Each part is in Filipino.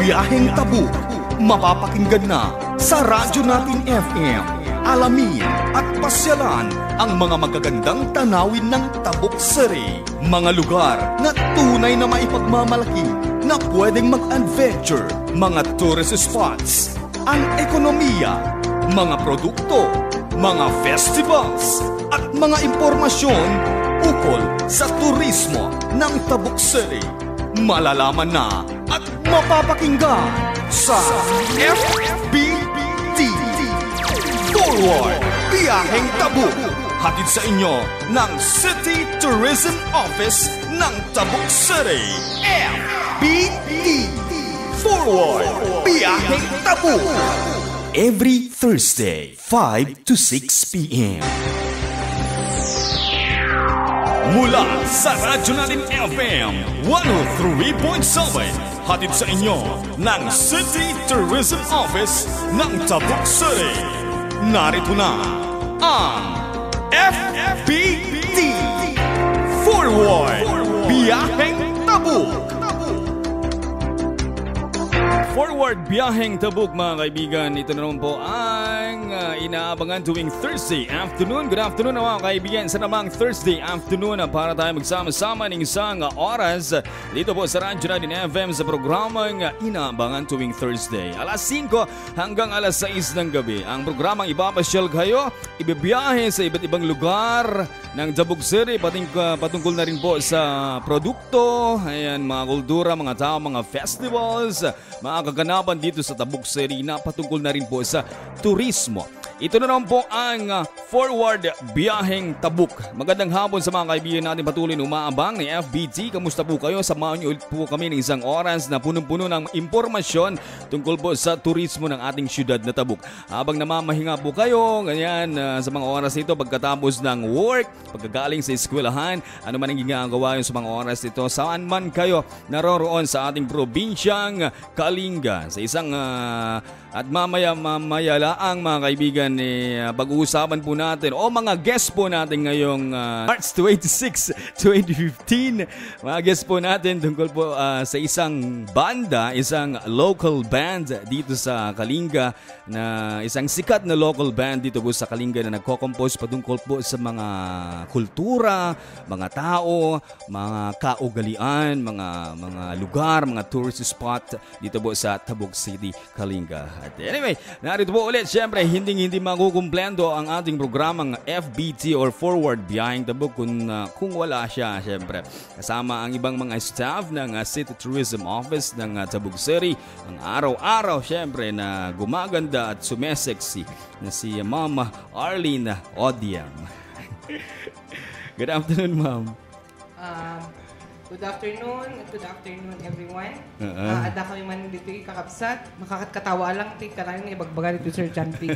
Biyaheng Tabuk, mapapakinggan na sa Radyo Natin FM. Alamin at pasyalan ang mga magagandang tanawin ng Tabuk City. Mga lugar na tunay na maipagmamalaki na pwedeng mag-adventure, mga tourist spots, ang ekonomiya, mga produkto, mga festivals, at mga impormasyon ukol sa turismo ng Tabuk City. Malalaman na at mapapakinggan sa FBT Forward Biyaheng Tabuk. Hatid sa inyo ng City Tourism Office ng Tabuk City. FBT Forward Biyaheng Tabuk. Every Thursday, 5 to 6 p.m. Mula sa Radyo Natin FM 103.7, hatid sa inyo ng City Tourism Office ng Tabuk City. Narito na ang FBT Forward Biyaheng Tabuk. Forward Biyaheng Tabuk, mga kaibigan. Ito na naman po ang inaabangan tuwing Thursday afternoon. Good afternoon mga kaibigan. Sa namang Thursday afternoon para tayo magsama-sama ng isang oras dito po sa Radyo Natin FM sa programang inaabangan tuwing Thursday. Alas 5 hanggang alas 6 ng gabi. Ang programang ipapasyal kayo, ibibiyahe sa iba't ibang lugar ng Tabuk City. Patungkol na rin po sa produkto, ayan, mga kultura, mga tao, mga festivals, mga kaganapan dito sa Tabuk City na patungkol na rin po sa turismo. Ito na naman po ang Forward Biyaheng Tabuk. Magandang hapon sa mga kaibigan natin patuloy na umaabang ng FBT. Kamusta po kayo? Samahan niyo ulit po kami ng isang oras na punong-puno ng impormasyon tungkol po sa turismo ng ating syudad na Tabuk. Habang namamahinga po kayo, ganyan, sa mga oras nito pagkatapos ng work, pagkagaling sa eskwelahan, ano man ang ginagawa sa mga oras nito, saan man kayo naroroon sa ating probinsyang Kalinga. Sa isang at mamaya laang mga kaibigan, pag-uusapan po natin o mga guest po natin ngayong March 26, 2015. Mga guest po natin tungkol po sa isang banda, isang local band dito sa Kalinga, na isang sikat na local band dito po sa Kalinga na nagko-compose patungkol po sa mga kultura, mga tao, mga kaugalian, mga lugar, mga tourist spot dito po sa Tabuk City, Kalinga. At anyway, narito po ulit, syempre, hindi makukumplendo ang ating programang FBT or Forward Biyaheng Tabuk kung wala siya, syempre. Kasama ang ibang mga staff ng City Tourism Office ng Tabuk City, ang araw-araw, syempre, na gumaganda at sumeseksi na si Mama Arlene Odiam. Good afternoon, Ma'am. Good afternoon everyone. Ada kami man dito kakabsat, makakatawa lang ti karang ibagbaga dito Sir John P.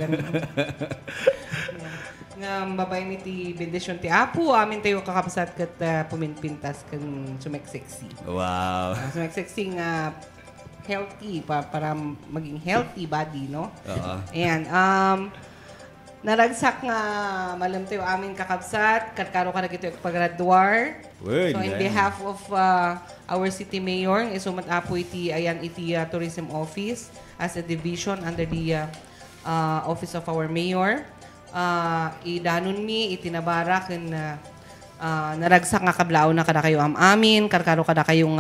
Nga babay ni ti bendisyon ti Apo, amin tayo kakabsat kat puminpintas kan sumeksexy. Wow. Sumeksexy nga healthy para maging healthy body, no? Ayan, naragsak nga malam tayo amin kakabsat, katkaro ka na gito paggraduar. So in behalf of our city mayor, isumat apo iti tourism office as a division under the office of our mayor. Idanon mi itinabarak naragsak nga kablao na kada kayo amin, karkaro kada kayong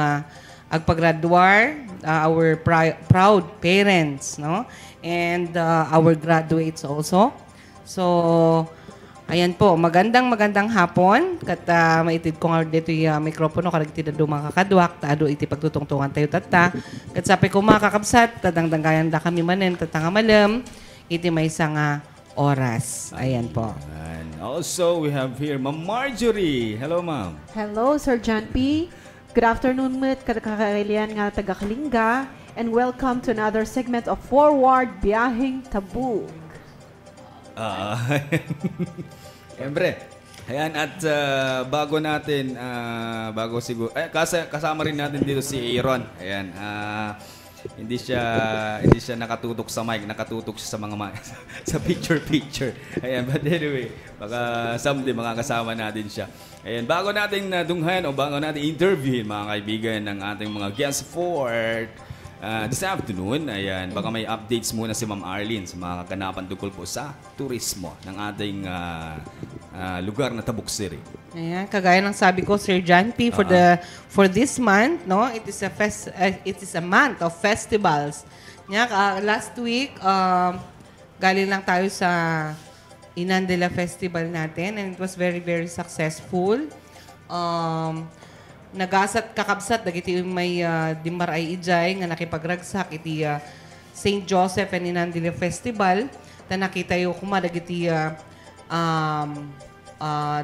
agpaggraduar, our proud parents, no? And our graduates also. So, ayan po, magandang hapon. Kat maitid ko nga dito yung mikropono, karagtid na mga kakadwak, taado iti pagtutungtungan tayo tata. Kat sabi ko mga kakabsat, tatang-tanggayan da kami manen, tatanga malam, iti may isang oras. Ayan po. And also, we have here Ma'am Marjorie. Hello, Ma'am. Hello, Sir John P. Good afternoon, mit kakakailian nga taga-Kalinga. And welcome to another segment of Forward Biyaheng Tabuk. Siyempre, ayan, at bago siguro, kasama rin natin dito si Aaron. Ayan, hindi siya nakatutok sa mic, nakatutok siya sa mga sa picture. Ayan, but anyway, baka someday makakasama natin siya. Ayan, bago natin dunghan o bago natin interviewin mga kaibigan ng ating mga guest for this afternoon, ayan, baka may updates muna si Ma'am Arlene sa mga kaganapan tungkol po sa turismo ng ating lugar na Tabuk City. Ayan, kagaya ng sabi ko, Sir John P, for this month, no, it is a month of festivals. Last week, galing lang tayo sa Inandela Festival natin and it was very, very successful. Nagasat kakabsat, dagiti may Dimaray Ijay nga nakipagragsak iti St. Joseph and Inandela Festival. Nakita yung kumadagiti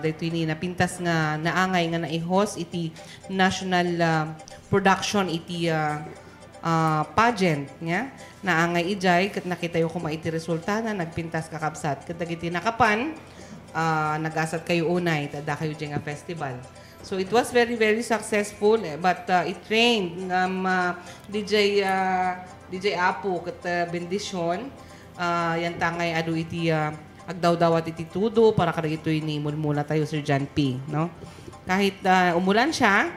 dito ni napintas nga naangay nga naihos iti national production iti pageant nya naangay ijay ket nakita yo kuma iti resulta na nagpintas kakabsat ket dagiti nakapan nagasat kayo unay tada kayo nga festival. So it was very, very successful, but it rained DJ Apo ket bendisyon yan tangay adu iti agdaw-dawat iti tudo para kada ito'y nimulmula tayo, Sir John P. No? Kahit umulan siya,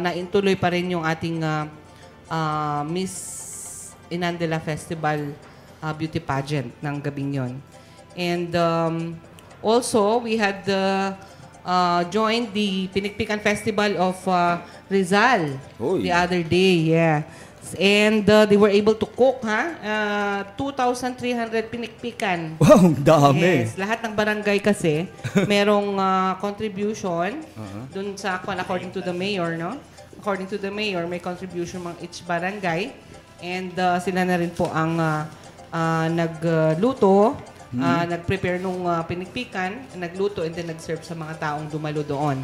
naintuloy pa rin yung ating Miss Inandela Festival beauty pageant ng gabing yon. And also, we had joined the Pinikpikan Festival of Rizal the other day. Yeah. And they were able to cook, 2,300 pinikpikan. Wow, dami. Yes, lahat ng barangay kasi merong contribution dun sa according to the mayor, no? According to the mayor, may contribution ng each barangay and sila na rin po ang nagluto, nag-prepare nung pinikpikan, nagluto and then nag-serve sa mga taong dumalo doon.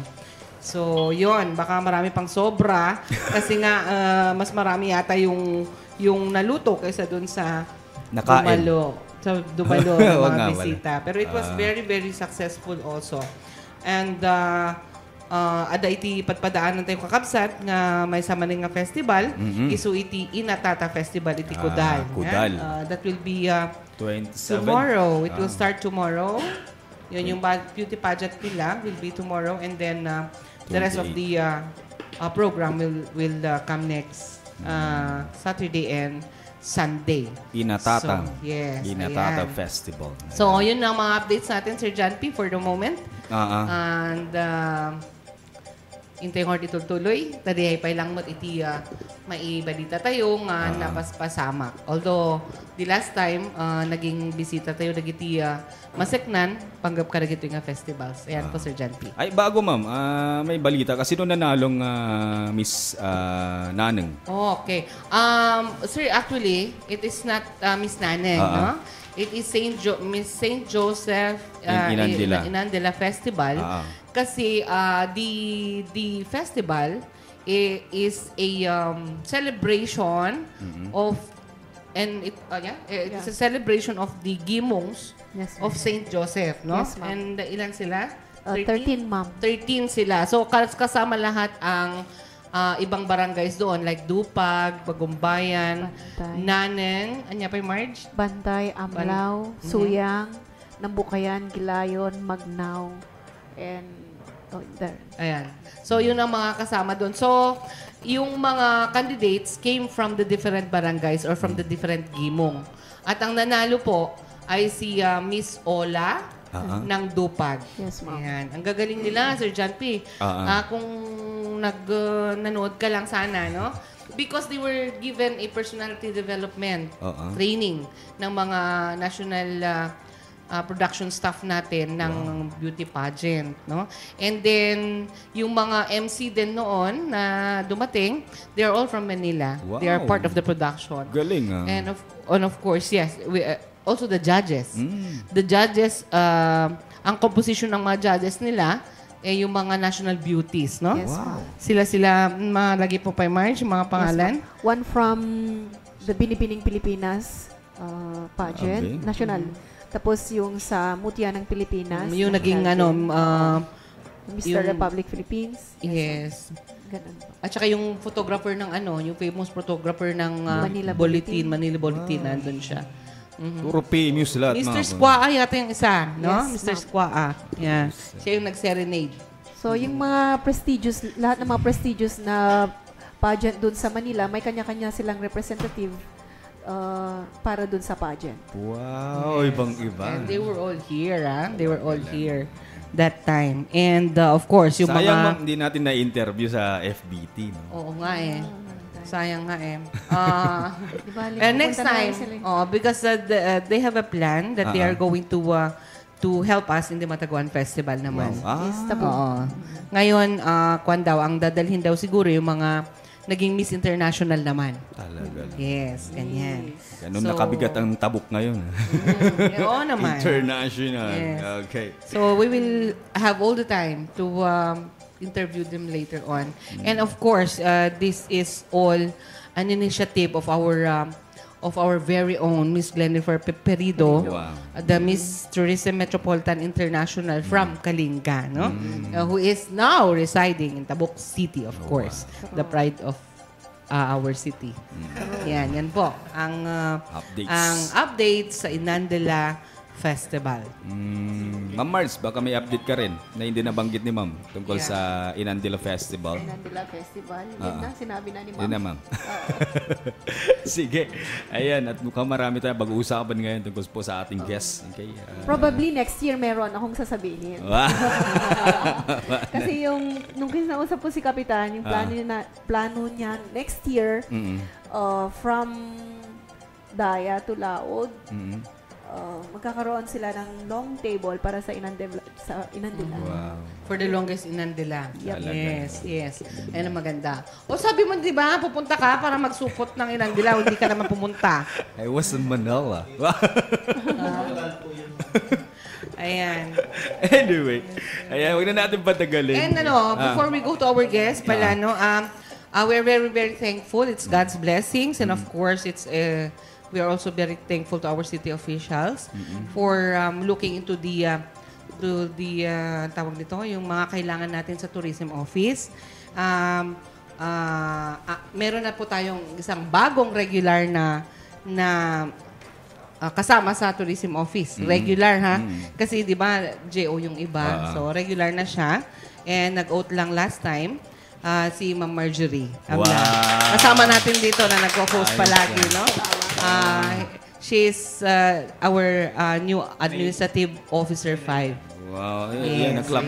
So, yon baka marami pang sobra kasi nga mas marami yata yung naluto kaysa dun sa dumalo. Sa dumalo ng mga bisita. Pero it was very, very successful also. And ada iti patpadaanan tayo kakabsat nga may samaning nga festival. Isu iti Inatata Festival iti Kudal. Kudal. That will be 27? Tomorrow. It will start tomorrow. Yun yung beauty pageant nila will be tomorrow and then the rest of the program will come next Saturday and Sunday. Inatata. So, yes. Inatata Festival. So, yun ang mga updates natin, Sir John P, for the moment. And intay nga dito tuloy. Tadi ay lang mo't iti maibalita tayo nga napaspasamak. Although, the last time, naging bisita tayo nagiti Maseknan, panggap ka nagito nga festivals. Ayan po, Sir John P. Ay, bago ma'am, may balita. Kasi noon nanalong Miss Naneng. Oh, okay. Sir, actually, it is not Miss Naneng, no? It is Miss St. Joseph Inandela Festival. Kasi the festival is a celebration of it's a celebration of the Gimongs of St. Joseph, no? Yes, ma'am. And ilan sila? 13, ma'am. 13 sila. So kasama lahat ang ibang barangays doon like Dupag, Bagumbayan, Bantay. Naneng, anya pa yung Marge? Bantay, Amlaw, Suyang, Nambukayan, Gilayon, Magnaw, and there. Ayan. So, yun ang mga kasama doon. So, yung mga candidates came from the different barangays or from the different gimong. At ang nanalo po ay si Miss Ola ng Dupag. Yes, ma'am. Ayan. Ang gagaling nila, Sir John P. Kung nanood ka lang sana, no? Because they were given a personality development training ng mga national production staff natin ng beauty pageant, no? And then yung mga MC din noon na dumating, they are all from Manila. Wow. They are part of the production. Galing And of course, yes, also the judges. The judges, ang composition ng mga judges nila yung mga national beauties, no? Yes, wow. Sila malagi po pa Marge, mga pangalan. Yes, one from the Binibining Pilipinas pageant, national. Tapos yung sa Mutya ng Pilipinas. Yung naging Mr. Republic Philippines. Yes. Ganun. At saka yung photographer ng yung famous photographer ng Manila Manila Bulletin, nandun siya. Puro famous lahat. Mr. Squaa yata yung isa, no? Yes, Mr. Squaa. Yeah. Siya yung nag-serenade. So, yung mga prestigious, lahat ng mga prestigious na pageant dun sa Manila, may kanya-kanya silang representative para dun sa pageant. Wow, ibang-iba. And they were all here, They were all here that time. And of course, yung sayang, mga... ma'am, hindi natin na-interview sa FBT. No? Oo nga eh. Sayang nga eh. Diba, Next time, because they have a plan that they are going to help us in the Mataguan Festival naman. Wow. Ngayon, kwan daw, ang dadalhin daw siguro yung mga naging Miss International naman. Talaga. Yes, ganyan. Ganun nakabigat ang tabuk ngayon. Oo naman. International. Yes. Okay. So, we will have all the time to interview them later on. And of course, this is all an initiative of our very own Miss Glenifer Perido, the Miss Tourism Metropolitan International from Kalinga, no? Who is now residing in Tabuk City, of course, the pride of our city. Yan po ang updates sa Inandela Festival. Ma'am Mars, baka may update ka rin na hindi nabanggit ni ma'am tungkol sa Inandila Festival. Inandila Festival. Yun na, sinabi na ni ma'am. Yun na, ma'am. Sige. Ayan, at mukhang marami tayong pag-uusapan ngayon tungkol po sa ating guest. Okay? Probably next year meron akong sasabihin. Kasi nung kinausap po si Kapitan, yung plano niya next year, from Daya to Laod, magkakaroon sila ng long table para sa Inandila. Wow. For the longest Inandila. Yep. Yes. Ayun ang maganda. O sabi mo, di ba, pupunta ka para magsupot ng Inandila, hindi ka naman pumunta. I was in Manila. Ayan. Anyway, huwag na natin patagalin. And before we go to our guest pala, we're very, very thankful. It's God's blessings. And of course, we are also very thankful to our city officials for looking into the tawag nito, yung mga kailangan natin sa tourism office. Meron na po tayong isang bagong regular na kasama sa tourism office. Regular, ha? Kasi di ba, JO yung iba. So, regular na siya. And nag-oath lang last time. Si Ma'am Marjorie. Kasama natin dito na nag-host palagi, no? She's our new Administrative Officer 5. Wow. Yan, clap.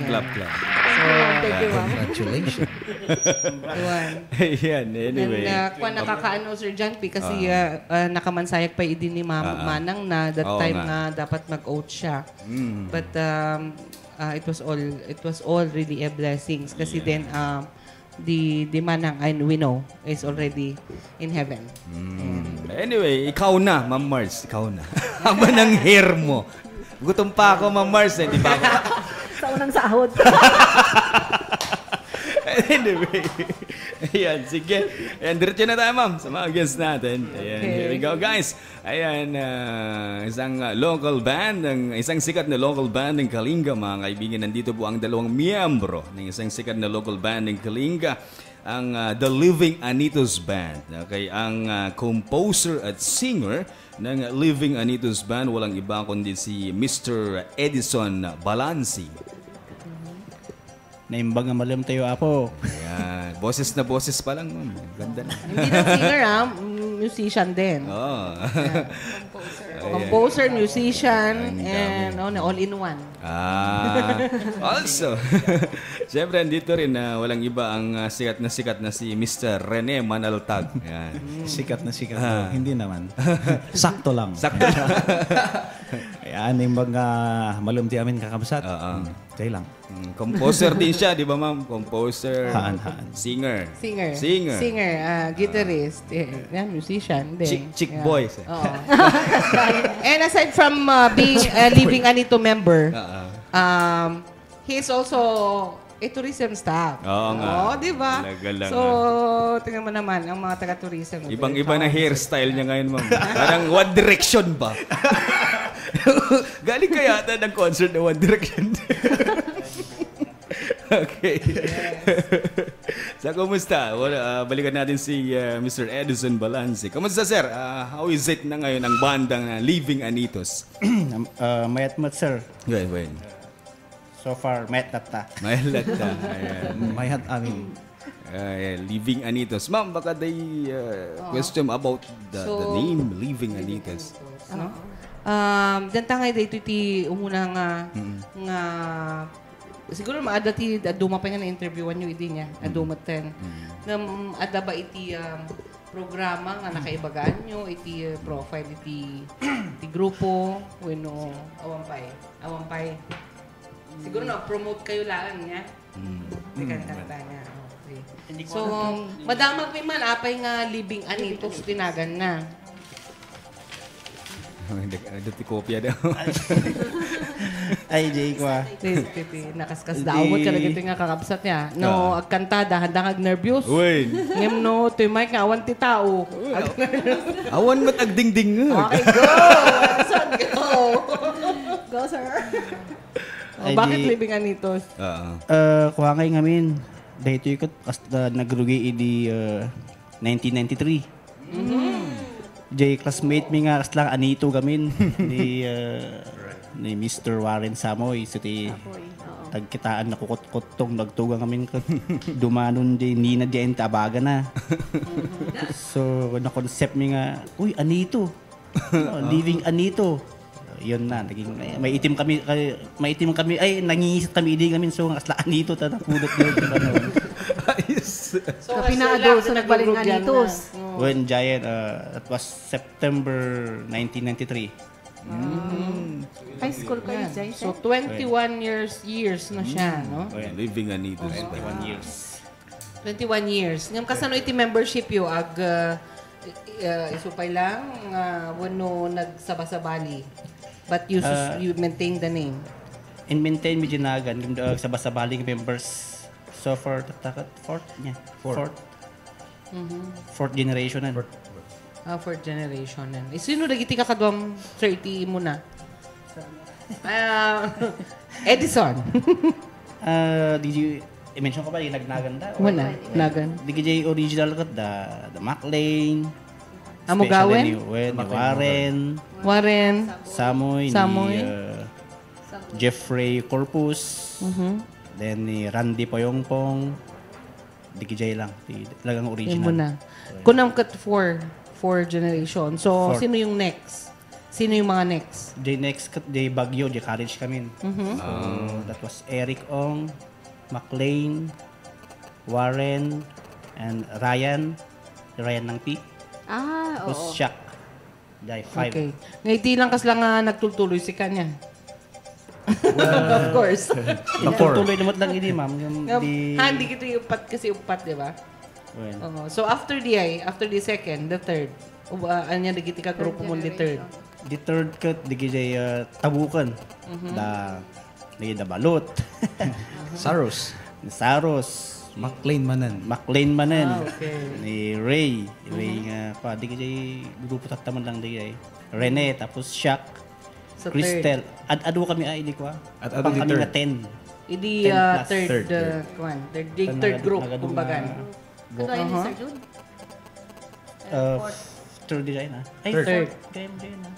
Thank you, ma'am. Congratulations. Ayan, anyway. And kung nakakaano, Sir John P, kasi nakamansayag pa din ni Ma'am Manang na that time na dapat mag-oath siya. But it was all really a blessings kasi then the Manang, and we know, is already in heaven. Anyway, ikaw na, Ma'am Mars. Ikaw na. Haba ng hair mo. Gutom pa ako, Ma'am Mars. Di ba ako? Sa unang sahod. Anyway. Ayan, sige. Ayan, diretso na tayo, ma'am, sa mga guests natin. Ayan, here we go, guys. Ayan, isang local band, isang sikat na local band ng Kalinga, mga kaibigan. Nandito po ang dalawang miyembro ng isang sikat na local band ng Kalinga, ang The Living Anitos Band. Okay, ang composer at singer ng Living Anitos Band, walang iba kundi si Mr. Edison Balansi. Naimbang nga malam tayo apo. Ayan. Boses na boses pa lang. Ganda na. Hindi na singer, musician din. Oh. Composer, musician, and all-in-one. Also, siyempre, dito rin walang iba ang sikat na si Mr. Rene Manaltag. Ayan. Sikat na sikat. Hindi naman. Sakto lang. Sakto lang. Ayan, yung mga malumti amin kakabsat. Kaya lang. Composer din siya, di ba, ma'am? Composer. Haan. Singer, guitarist, musician din. Chick boy. And aside from being a Living Anito member, he's also a tourism staff. Oo nga. Di ba? Talaga. So, tingnan mo naman, ang mga taga-tourism. Ibang-iba na hairstyle niya ngayon, ma'am. Parang One Direction ba? Galing kaya ata ng concert na One Direction. Okay. So, kumusta? Balikan natin si Mr. Edison Balansi. Kumusta, sir? How is it na ngayon ang bandang Living Anitos? Mayat-mat, sir. Well. So far, mayat-tat ta. Mayat-tat ta. Ayan. Mayat amin. Living Anitos. Ma'am, baka they question about the name Living Anitos. No? Dan tangay dito ti umuna nga siguro maada ti aduma pa nga na interviewan nyo idi niya aduma ten. Ada ba iti programa nga nakaibagaan nyo iti profile iti grupo wenno awampay. Siguro na promote kayo lang niya. Kanta niya. Okay. So, madamag may man apay nga Living Anitos tinagan na. Dati kopya daw. Ay, Jay ko Nakaskas daw mo ka lagi nga kakabsat niya. No, agkantada, handang ag-nervyos. Uy. Ngem no, ito yung mic nga, awan ti tao. Awan mo't agdingding nga. Okay, go! Son, go! Go, sir. Bakit Living Anitos? Kuha kayo ngamin. Dahil ito yung nagrugi idi 1993. Jay classmate mi nga kaslang Anito gamin ni Mr. Warren Samoy. So tagkitaan na kukot-kutong nagtugang ngamin ko. Dumanon di nina di tabaga na. So na-concept mi nga, uy, Anito. Living Anito. Yun na, naging maitim kami ay nangingisat kami idi gamin so kasla Anito ta napulot yun. So, Kapinaado sa nagbaling Anitos. When Giant, that was September 1993. High school kayo, Jay. So, 21 years na siya, no? Living Anitos. 21 years. 21 years. Ngam kasano iti membership yo ag isupay lang wano nagsabasabali. But you maintain the name. In maintain mi ginagan sa basabaling members. So for fourth generation na. Fourth generation na. Sino nagiti ka kadwam 30 mo na? Edison. Did you i-mention ko ba yung nagnaganda? Wala, nagan. DJ original ko, the McLean. Amugawen? Ni Warren. Samoy. Ni Jeffrey Corpus. Then ni Randy Poyongpong. DJ lang. Talagang original. Yung muna. Kunang kat four generation. So, sino yung next? Sino yung mga next? Next kat, Bagyo, college kami. So, that was Eric Ong, McLean, Warren, and Ryan. Ryan ng P. Tapos Shaq. Five. Okay. Ngayon lang kas lang nagtutuloy si kanya. Of course. Nagtutuloy naman lang ini, ma'am. Hindi kita yung upat kasi upat, di ba? So after the second, the third, anya nagiti ka grupo mo the third? The third cut, tabukan. Da Balot. Saros. McLean Manan. Okay. Ni Ray nga di kay grupo tataman lang di kay Rene tapos Shaq. So Crystal. Ado kami di ko. At ado di third. 10. Idi third group kumbaga. Ano ay ni Sir Jude? Third di na. Third. Game din na.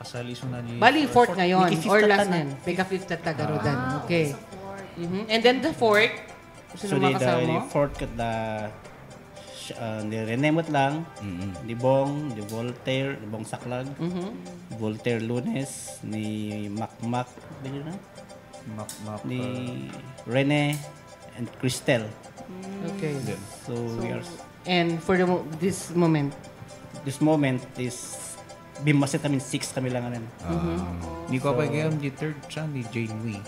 Kasali so na ni Bali fourth ngayon or last na. Pika fifth at tagarodan. Okay. And then the fourth, sino makasama mo? Fourth kat ni Renemot lang, ni Bong, ni Voltaire, ni Bong Saklag, Voltaire Lunes, ni Mac, ni Rene, and Cristel. Okay. So we are... And for this moment is bimaset kami 6 kami lang anan. Ni ko pa gayam di third siya ni Jane Wee.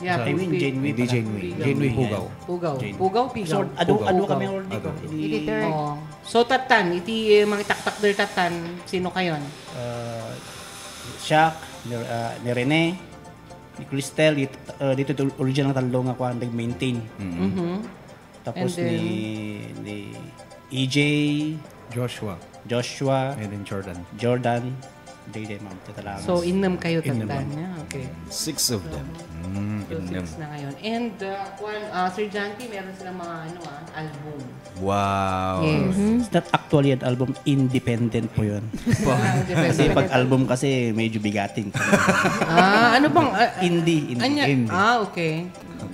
Yeah, Jane Wee. Jane Wee Pugaw. Pugaw, Pigaw. Ado kami already ko. Iti third. So tatan, iti mga taktak der tatan, sino kayon? Shaq, ni Rene, ni Cristel, dito original talong ako ang nag-maintain. Tapos ni EJ, Joshua, and then Jordan. Ma'am, so, innam kayo tatan niya. Okay. 6 of them. So, 6 na ngayon. And, Sir Janky, meron silang mga album. Wow. Yes. It's not actually an album, independent po yun. Kasi pag album kasi medyo bigating. Ano bang? Indie. Okay.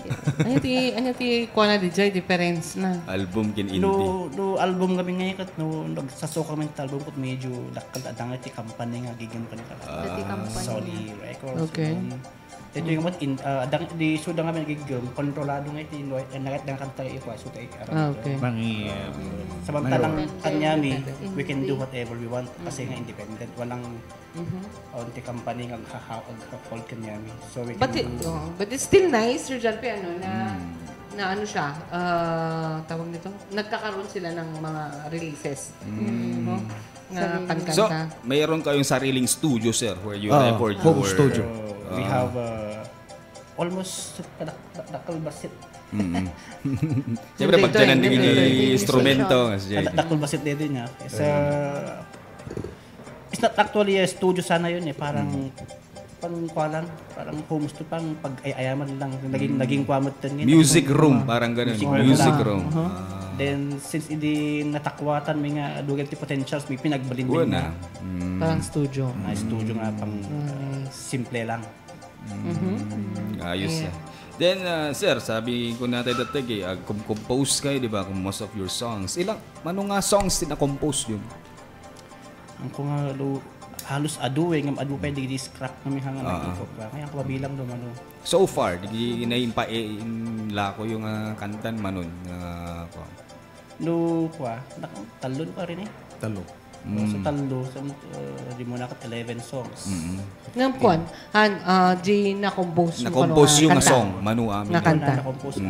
Ano ti kuha na di Jay, difference na. Album kin indie. No album kami ngayon kat no nagsaso kami ng album kat medyo dakal adang ti company nga gigim pa nila. Dati company. Sony Records. Okay. Ito yung adang di suda nga gigim kontrolado nga ti nagat dang kanta ipo so tay Okay. Mangi, samantalang kanya we can do whatever we want kasi nga independent walang onti company nga hold kanya so we can But it's still nice, Sir John P, na ano siya, tawag nito, nagkakaroon sila ng mga releases. No? Na kanta. So, mayroon kayong sariling studio, sir, where you record home your... studio. We have almost dakalbasit. Siyempre, pag dyan ang instrumento. Dakalbasit din niya. It's not actually a studio sana yun parang pangkualan, parang home studio, pang pag-ayaman lang. Naging kwamot din. Music room, parang ganun. Music room. Then, since hindi natakwatan, may nga dugan ti potentials, may pinagbalin na. Parang studio. Studio nga pang simple lang. Ayos yan. Then, sir, sabi ko natin dati, compose kayo, di ba, kung most of your songs. Ano nga songs na-compose yun? Ang kung halos adu pa di scrap kami hanga kaya ko mabilang do mano. So far, di naimpa lako yung kantan manon No kwa, talon pa rin Talo. So talo di mo na 11 songs. Ngam kuan, na-compose yung song, manu amin. Na kanta. Na-compose.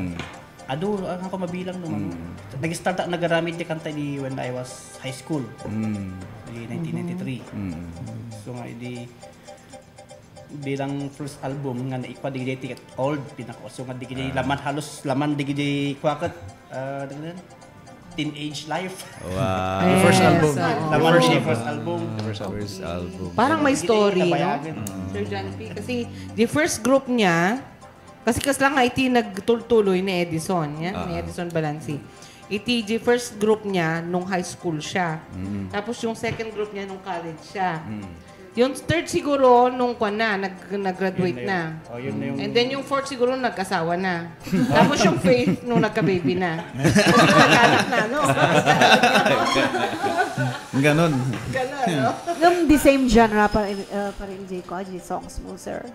Ado, ang ko mabilang no mano. Nag-start nagaramid di kanta di when I was high school. Di 1993. So nga bilang first album nga naikwa di ticket old pinako. So nga di gidi laman di gidi kwakat Teenage Life. Wow. The first album. First album. Parang may story, no? Sir John P. Kasi the first group niya, kasi lang nga iti nagtuloy ni Edison, ni Edison Balanci. Iti the first group niya nung high school siya. Tapos yung second group niya nung college siya. Yung third siguro nung nag-graduate na. And then yung fourth siguro nag-asawa na. Tapos yung fifth nung nagka-baby na. Nag-anak na, no? Ganon. Ganon, no? Yung the same genre pa rin J songs mo, sir.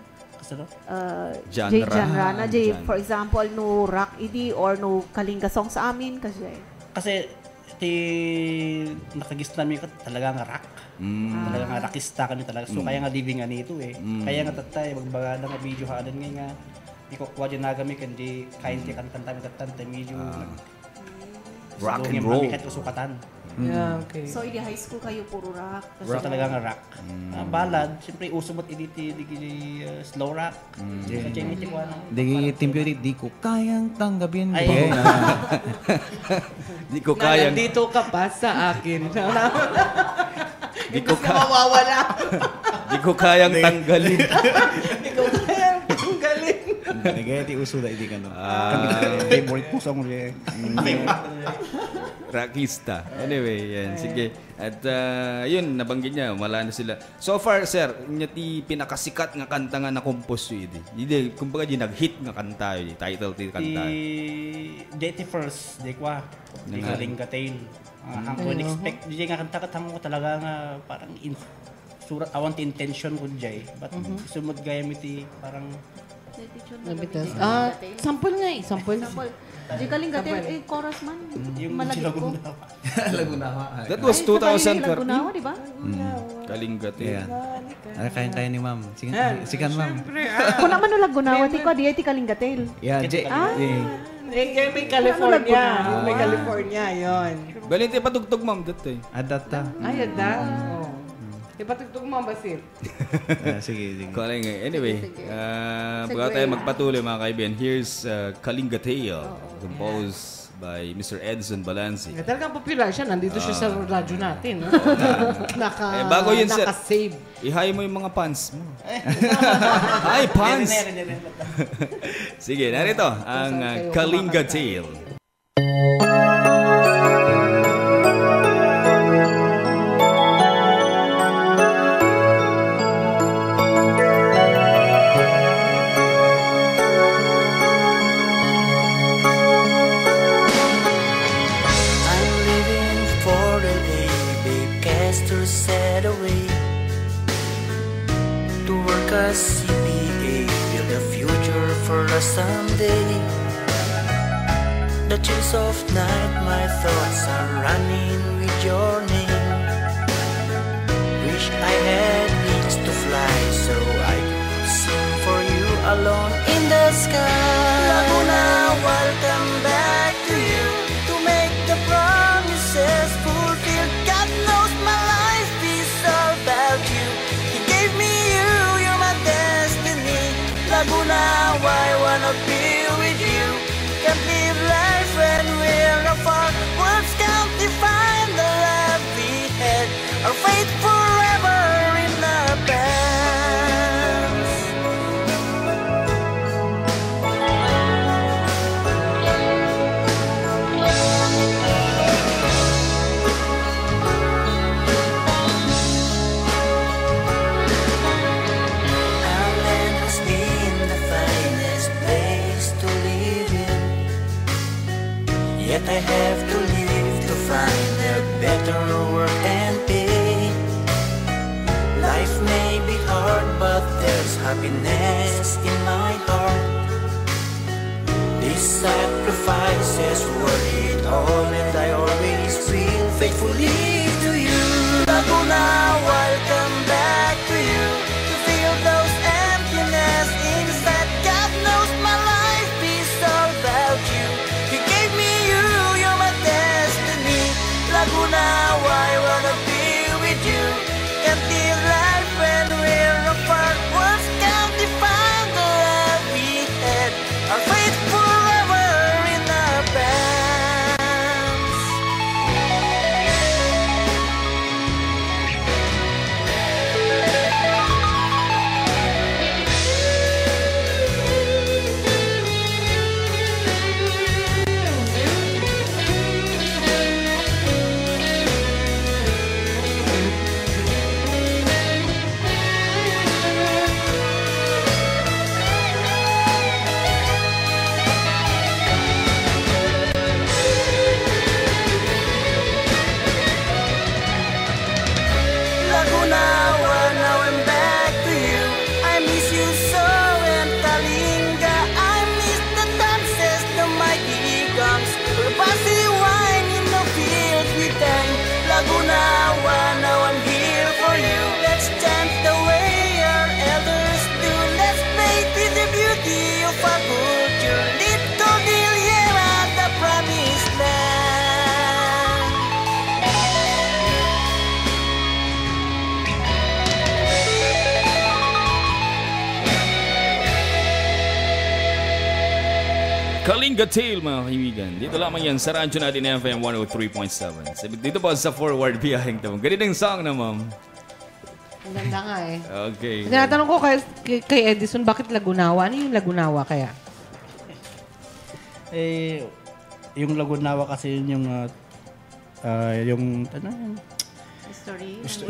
Genre na for example no rock idi or no kalinga song sa amin kasi nakagisnan mi talaga nga rock. Talaga nga rockista kami talaga. So kaya nga living nga nito kaya nga tatay magbagada nga video hadan nga di ko kwa nagami kandi kain ti kanta mi tatay medyo rock and roll usukatan. Yeah, okay. So, hindi high school kayo, puro rock. So, talaga nga rock. Ballad, siyempre, usumot di slow rock. Di timpyo di ko kayang tanggapin. Di ko kayang... Nandito ka pa sa akin. Di ko mawawala. Di ko kayang tanggalin. Di ko kayang tanggalin. Nagaya ti uso da hindi ka no. Favorite po song rin. Rockista. Anyway, yan. Sige. At yun, nabanggit niya, wala na sila. So far, sir, niya ti pinakasikat nga kanta nga na-compose yun. Hindi, kumbaga di nag-hit nga kanta yun. Title ti kanta. Dati first, di kwa. Di kaling ka-tail. Ang ko expect, di nga kanta katang ko talaga nga parang surat awang intention ko jay. But sumad gaya mi ti parang sample nga eh. Sample. Di kalingatin, chorus man. Yung Lagunawa. That was 2013. Lagunawa, di ba? Kalingatin. Ano kaya ni ma'am? Sikan ma'am. Kung naman no Lagunawa, ti kalingatin. Yeah, May California. May California, yun. Balinte patugtog ma'am dati. Adata. Ay, ada. Ipatugtog mo, Basil. Sige. Anyway, bago tayo magpatuloy mga kaibigan, here's Kalinga Tale, composed by Mr. Edson Balanci. Talagang popular siya. Nandito siya sa radyo natin. Bago yun, sir. Naka-save. I-hi mo yung mga fans mo. Hi, fans! Sige, narito ang Kalinga Tale. someday. The chills of night, my thoughts are running with your name. Wish I had wings to fly so I could sing for you alone in the sky. Laguna, welcome back to you to make the promises fulfilled. God knows my life is all about you. He gave me you, you're my destiny. Laguna, I wanna be with you. Can't live life when we're apart. Words can't define the love we had. Our fate forever in the past. Our land has been the finest place to live in. Yet I have to live to find a better work and pay. Life may be hard, but there's happiness in my heart. These sacrifices were it all, and I always will faithfully to you. Laguna, welcome back to you to fill those emptiness inside. God knows my life is all about you. He gave me you, you're my destiny. Laguna, I wanna be with you. Can't live life when we're apart. Words can't define the love we had. Our fate forever in the past. Laguna, well, now I'm back to you. I miss you so, and Kalinga. I miss the dances, the mighty guns, the passy wine in the fields we dine. Laguna, well, now I'm here for you. Let's chant the way our elders do. Let's make with the beauty of our culture. Little Diliera, the promised land. Kalinga Tale, mga kaibigan. Dito lamang yan sa radyo natin FM 103.7. Dito pa sa Forward Biyaheng Tabog. Ganito yung song na, ma'am. Ang ganda nga eh. Okay. Tinatanong ko kay Edison, bakit Lagunawa? Ano yung Lagunawa kaya? Eh, yung Lagunawa kasi yun yung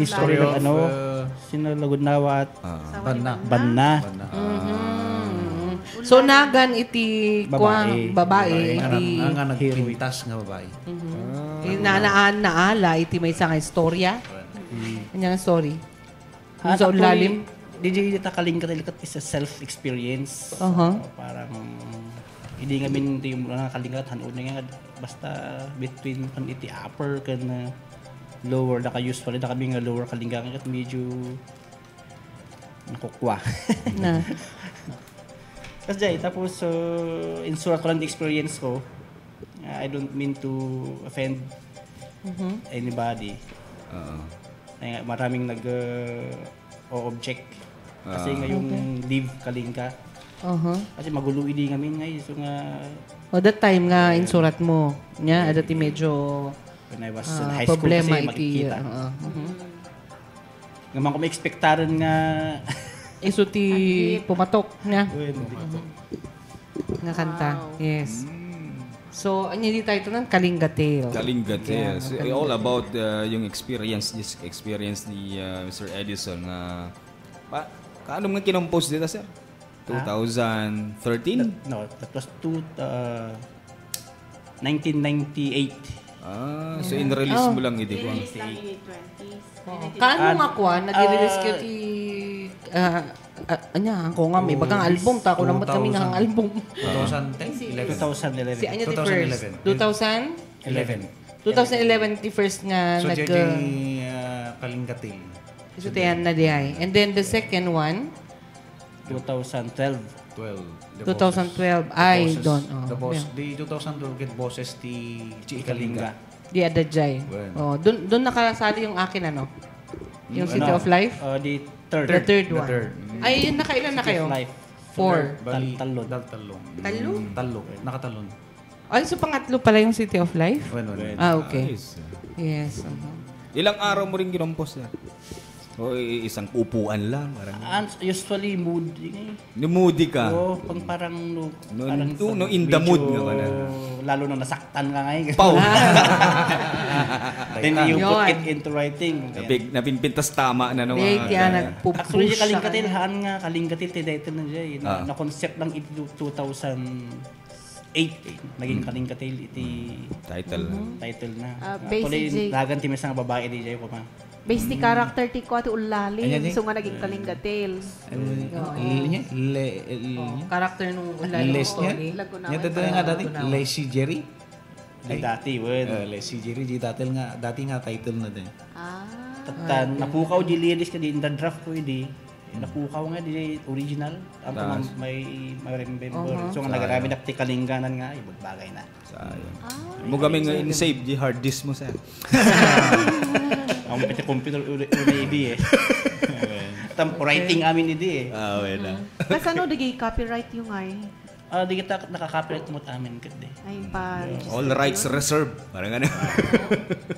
history of, ng sino Lagunawa at Banna. Banna. So, nagan iti babae. Ang nagpintas nga babae. Naala iti may isang istorya. Kanyang story. Yung sa ulalim. DJ Takaling Katilikat is a self-experience. Parang hindi nga min yung nakalingat hanon nga basta between kan iti upper kan lower na usually na kami nga lower kalinga kat medyo nakukwa. Na. Kasi tapos insurat ko lang the experience ko. I don't mean to offend anybody. Maraming nag-object. Kasi nga yung live kalinga. Kasi magulo idi ngamin ngay so nga that time nga insurat mo nya adati medyo when I was in high school problema kasi makikita. Ngaman ko may expectaran nga iso ti pumatok nya. Nga kanta. Yes. So, hindi tayo ito ng Kalinga Tale. Kalinga Tale. Yeah, all about yung experience ni Mr. Edison. Kaano mga kinompose dito, sir? 2013? No, that was 1998. So in-release mo lang hindi ko. Release lang in 20s. Kaano nga ko, nag-release kayo ti... ako nga, may bagang album. Tako naman kami ng album. 2010? 2011. Si Anya ti first. 2011 ti first nga So, nag... JJ Kalingatil. So, tiyan na di ay. And then the second one, 2012. 2012. I don't know. The boss. Di 2012 get bosses ti Kalinga. Di Adajay. Bueno. Doon nakasali yung akin, ano? Yung City of Life? The The third. third one. third. Ay, nakailan na kayo? Life. 4. Bali, Talon. Talon. Talo? Nakatalon. Ay, so pangatlo pala yung City of Life? Bueno. Okay. Nice. Yes. Ilang araw mo rin ginompos na? O isang upuan lang? Parang, Usually mood. moody ka? Oo, parang No, in the mood nga ba na? Lalo na nasaktan ka ngayon. Pau! Then you put Yun. it into writing. Napinpintas tama na naman. Di, tiyan, nagpupush Actually, siya. Kalingatil, Kalingatil, title na siya. Na-concept lang ito 2008. Naging Kalingatil, iti Title. title na. Basic J. Nagan timis ng babae di Jay ko pa. Based ni character ti ko ati ulalim. Ayan, So nga naging Kalingatil. Character nung Les niya? Laguna. Niya dati nga dati, Lazy Jerry. Ay, dati, word. Lazy Jerry, dati nga title na din. Napukaw di liris ka di in the draft ko di. Napukaw nga di original. Ang may remember. So nga nagarami na ti Kalinganan nga, ibag bagay na. Sayang. Mo kami nga in-save di hard disk mo sa. Ang pati computer uli eh. Writing amin idi eh. Wala. Kasi ano, naging copyright yung ay. Di kita nakaka-copyright mo amin kat eh. Ay, pa. All rights reserved. Parang ano.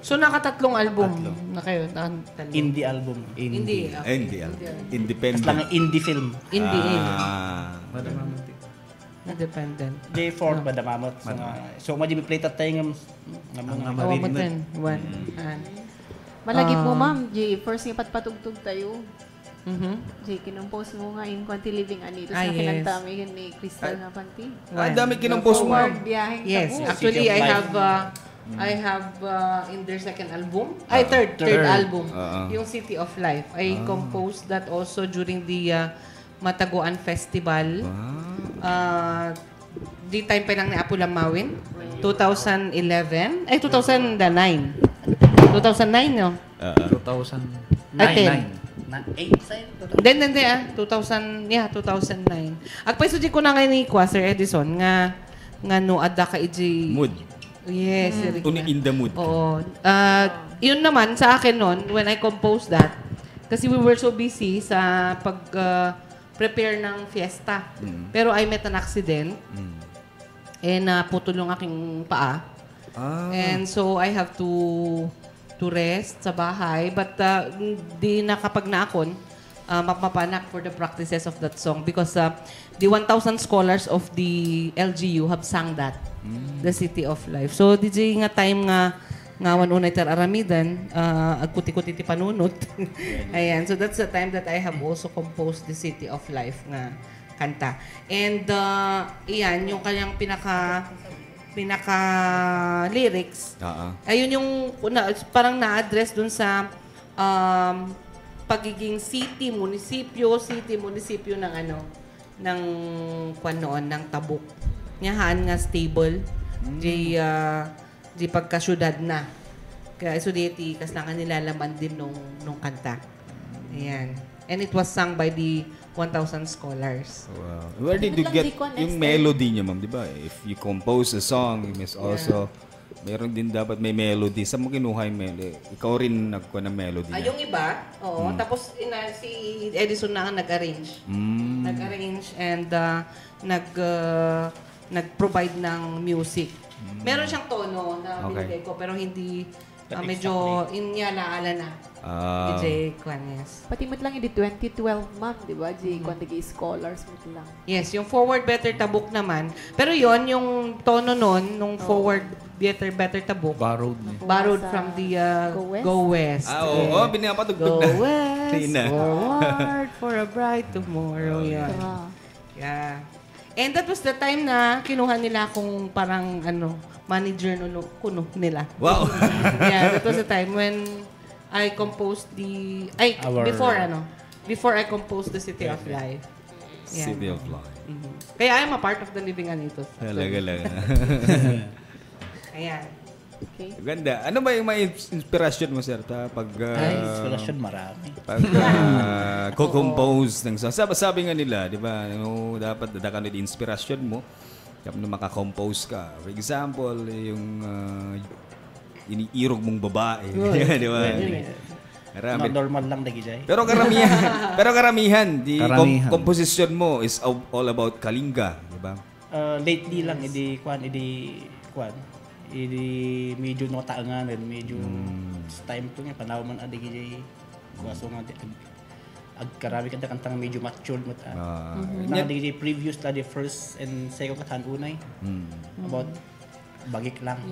So, nakatatlong album na kayo. Indie album. Indie. Hindi. Tapos Independent. lang indie film. Indie. Independent. Independent. J4 ba damamot. So, mo di play tatay ng mga Oo, matin. One. Malagip mo, ma'am. J, first nga patpatugtog tayo. Mhm. J, kinumpose mo nga in Quanti Living Anito sa Yes. kinantami yun ni Crystal nga panti. Dami kinompose mo. Forward biyaheng Yes. tabo. Actually, City of I have in their second album. Third album. Yung City of Life. I composed that also during the Mataguan Festival. Di time pa lang ni Apo Lamawin. 2011. 2009. 2009, no? 2009. Then 2009. Agpaisudin ko na ngayon ni Sir Edison nga no ada ka iji Mood. Yes, In the mood. Oo. Yun naman sa akin noon when I composed that kasi we were so busy sa pag prepare ng fiesta. Pero I met an accident. And putol yung aking paa. And so I have to rest sa bahay. But di nakapag naakon, mapapanak for the practices of that song because the 1,000 scholars of the LGU have sung that, The City of Life. So, DJ nga time nga unay tar aramidan, agkuti-kuti ti panunot. Ayan. So, that's the time that I have also composed The City of Life nga kanta. And, iyan, yung kanyang pinaka-lyrics. Ayun yung parang na-address dun sa pagiging munisipyo ng ng kwan noon, ng Tabuk. Nyahaan nga stable. Di pagkasyudad na. Kaya sudeti, kas na nga nilalaman din nung kanta. Ayan. And it was sung by the 1,000 scholars. Wow. Where did you get yung melody niya, ma'am? Di ba? If you compose a song, you must also, meron din dapat may melody. Saan mo kinuha yung melody? Ikaw rin nagkuha ng melody niya. Yung iba, oo. Tapos si Edison na ang nag-arrange. Nag-arrange and nag-provide ng music. Meron siyang tono na binigay ko, pero hindi, medyo inyalaala na. DJ Kwanes. Pati mo't lang yung di 2012, ma'am, di ba? J, kung scholars mo't lang. Yes, yung Forward Better Tabuk naman. Pero yon yung tono nun, nung Forward Better Tabuk. Borrowed from the Go West. Oo, binapatugtog na. Go West, forward for a bright tomorrow. Yeah. And that was the time na kinuha nila akong parang manager kuno nila. Wow. Yeah, that was the time when I composed before I composed the City of Life. Yeah. City of Life. Kaya I'm a part of the Living Anitos. Talaga lang. Ayan. Okay. Ganda. Ano ba yung may inspirasyon mo, sir? Pag Inspiration marami. pag co-compose ng song. Sabi nga nila, di ba, dapat dadakan yung inspirasyon mo kapag makakompose ka. For example, yung iniirog mong babae. Di ba? Marami. Normal lang na gijay. Pero karamihan, composition mo is all about Kalinga, di ba? Lately lang, medyo notaangan and medyo sa time ko nga panaw man adi gijay waso nga karami kanta kantang medyo matured mo ta. Adi gijay previous la the first and second katan unay about bagik lang.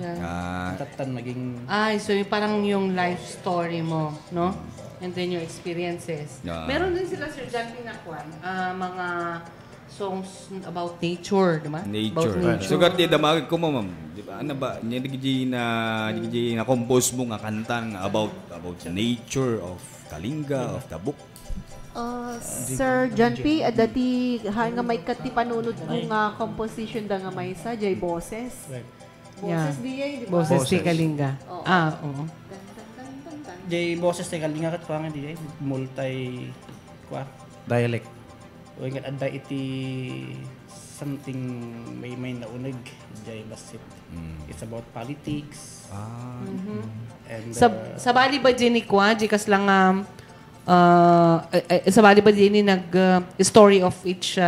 Tatan maging so yung parang yung life story mo, no? And then your experiences. Meron din sila, Sir John Pinakuan, mga songs about nature, di ba? Nature. So, gati, damagin ko mo, ma'am. Di ba? Ano ba? Hindi na compose mo nga kantang about nature of Kalinga, of Tabuk. Sir John P, dati nga may kati panunod ko nga composition da nga may sa jay boses. Boses di ba? Boses ti Kalinga. Oo. Jay boses ti Kalinga kat kuha nga di Dialect. O nga ada iti something may naunag jay basit. It's about politics. And Sa bali ba din ni Kwa, jikas lang sa bali ba din story of each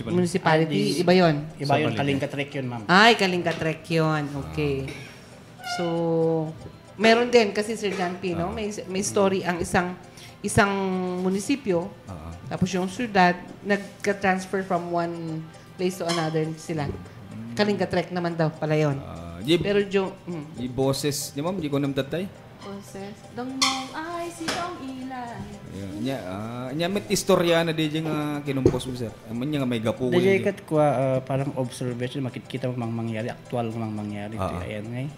municipality? Iba yun? Iba yun, Kalinga Trek yun, ma'am. Ay, Kalinga Trek yun. Okay. So, meron din kasi Sir John P, no? May story ang isang munisipyo, tapos yung syudad, nagka-transfer from one place to another sila. Kalinga Trek naman daw pala yun. Pero yung boses, di ma'am, di ko namtatay? Boses. Dong mong ay siyang ilan. Nya may istorya na di nga kinumpos mo, sir. Aman niya nga may gapo. Dajay kat kwa parang observation, makikita mo mang mangyari, actual mang mangyari. Ayan ngay.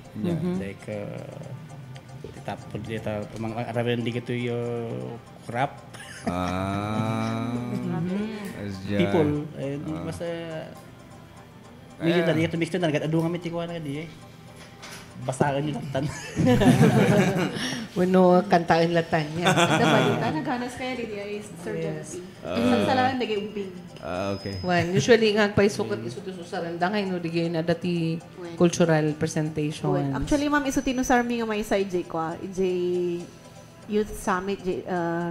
Like, tapos dito, mga arawan di kito yung crap. People. Basta, medyo dali ito mixed na, nagad-adu nga mitikuha na di eh. Basaan yung latan. Wano kantaan latan niya. Ada balita, naghanas kaya di ay Sir John P. Isang salaran nagay umping. Okay. Usually nga paisukat isutususaran dangay no digay na dati cultural presentation. Actually ma'am iso tinusar mi nga may sa IJ ko, IJ Youth Summit,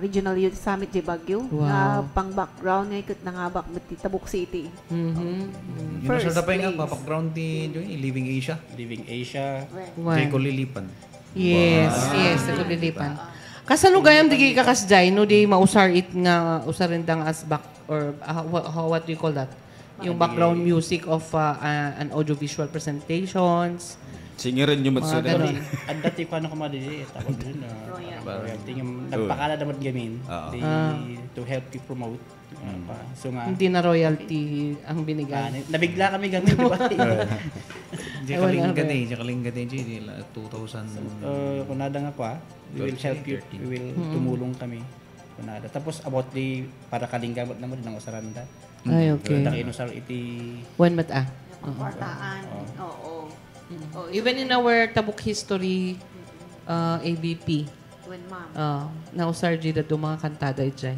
Regional Youth Summit di Baguio. Na pang background nga ikot nangabak mit Tabuk City. First place. Yung nga background ni Living Asia. Living Asia. Jay ko lilipan. Yes, ito lilipan. Kasalugayam digay kakasjay no di mausar it nga usarindang as back or what do you call that? Yung background music of an audiovisual presentations. Singirin nyo matsunan. At dati ko ano kumadi tapos dun royalty nagpakala dapat gamin to help you promote. So nga hindi na royalty ang binigay. Nabigla kami gamin di ba? Kalinga din 2000. Kunada nga pa, we will help you. We will tumulong kami. Kunada. Tapos about the para Kalinga naman ng usaranda. Ay, okay. Inusar iti One mata. Pangkwartaan. Oo. Even in our Tabuk history ABP. When ma'am. Nausar di do mga kantada dyan.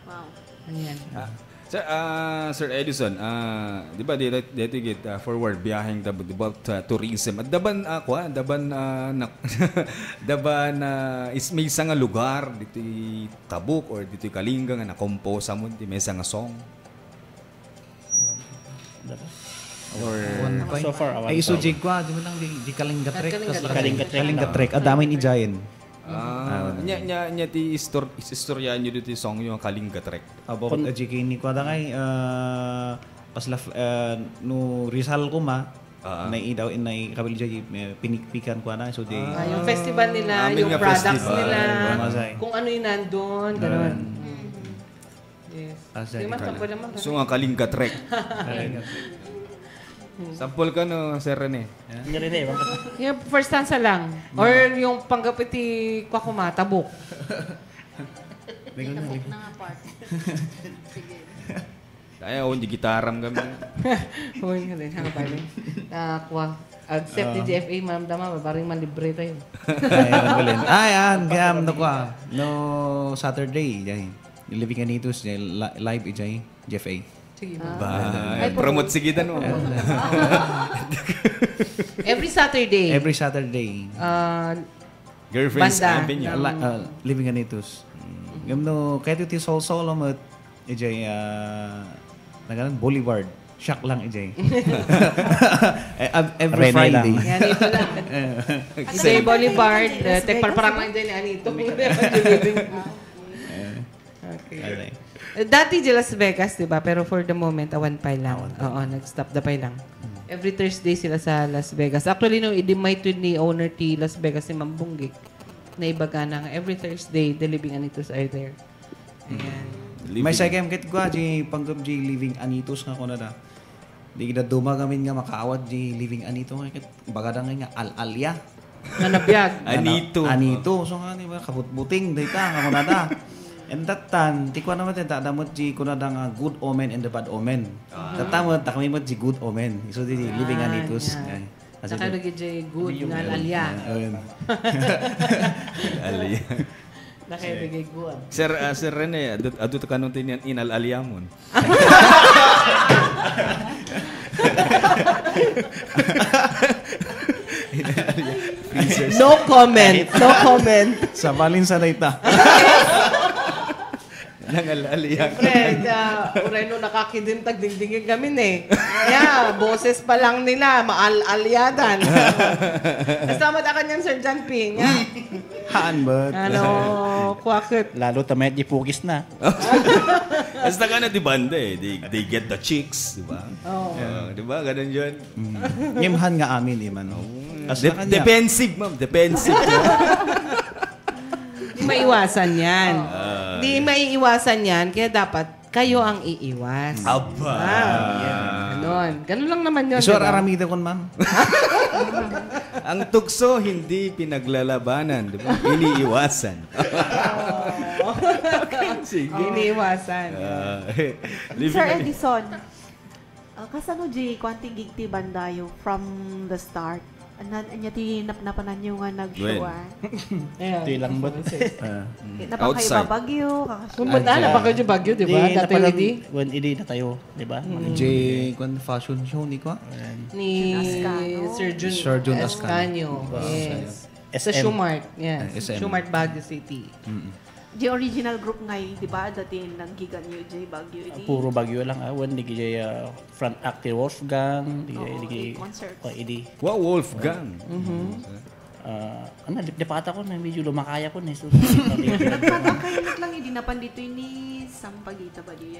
Wow. Ayan. Sir Edison, di ba dito git forward biyaheng about tourism at daban is may isang lugar dito Tabuk or dito Kalinga nga na-compose mo di may isang song or so far ay iso jig kwa di mo lang di Kalinga Trek Kalinga Trek adamay ni Giant. Nya ti istorya nyo dito song yung Kalinga Trek. Bakit ajiki ni kwa da kay pasla no Rizal ko naidaw inay kabil jay pinikpikan kwa na so di yung festival nila, yung products nila, kung ano yung nandun, gano'n. Yes. Di man, sample naman. So nga Kalinga Trek. Sample ka no, Sir Rene. Hindi rin eh. Yung first stanza lang. Or yung panggapiti kwa kumatabok. Tabok na nga part. Sige. Kaya hindi gitaram kami. Huwag nga rin, hanga pa rin. Kwa. Accept ni GFA, ma'am dama, baring malibre tayo. Gam no kwa. No Saturday, jay. Living Anitos, jay live jay GFA. Sige. Promote sige dan mo. Every Saturday. Every Saturday. Girlfriend's Banda. Avenue. Living Anitos. Gam no kahit iti solo mo jay nagalan Boulevard. Shock lang, EJ. Every Rene Friday. lang. Yan, ito lang. Say Boulevard, tekparparang lang dyan ni Anito. Okay. Dati di Las Vegas, di ba? Pero for the moment, awan pa lang. Oo, nag-stop the pay lang. Every Thursday sila sa Las Vegas. Actually, no, idimay to ni owner ti Las Vegas si Ma'am Bunggik. Na ibaga na every Thursday, the Living Anitos are there. Ayan. May sagam kit ko, di panggap di Living Anitos nga ko na da. Di kita dumagamin nga makaawat di Living Anito nga kit bagadang nga al-alya. Nanabiyag. Anito. So nga ni ba kaputbuting dayta nga ko na da. And that time, di ko naman tata damot di ko na da nga good omen and the bad omen. Tatamot ta kami mo di good omen. So di Living Anitos. Saka lagi di good nga alya. Alya. Nakibigay good. Sir Rene, adto ka nung tinian inal-alyamon. No comment. No comment. Sa balin sa dayta. Nangal-alyang. Fred, ureno nakakidintag dingdingin kami Yeah, boses pa lang nila, maal-alyadan. Kasama ta kanyan Sir John Ping. Haan ba? Kwakit. Lalo tamayat di pugis na. Basta ka na di banda they get the chicks, di ba? Di ba? Ganun yun. Ngimhan nga amin man. Defensive, ma'am. Defensive. Di maiwasan yan. Di maiiwasan yan, kaya dapat kayo ang iiwas. Aba. Ganon. Ganon lang naman yun. Isor diba? aramida kon ma'am. Ang tukso hindi pinaglalabanan, di ba? Iniiwasan. Sige. Iniiwasan. Sir Edison, kasano di kwanting gigti bandayo from the start? Anya ti napnapanan nyo nga nag-show Ito lang ba? Outside. Napakaiba Bagyo. Kumbaga, napakaw yung Bagyo, di ba? Dati hindi. When idi na tayo, di ba? Kung fashion show ni ko. Ni Sir Jun Ascanio. Yes. Sa Shumart. Yes. Shumart, Baguio City. Di original group ngay, di ba? Dati nang gigan nyo, J Bagyo. Puro Bagyo lang. When di front actor Wolfgang. Concert. Idi. Wow, Wolfgang. Dipata ko na medyo lumakaya ko na. Kakaimat lang, hindi na pandito ni Sampagita ba di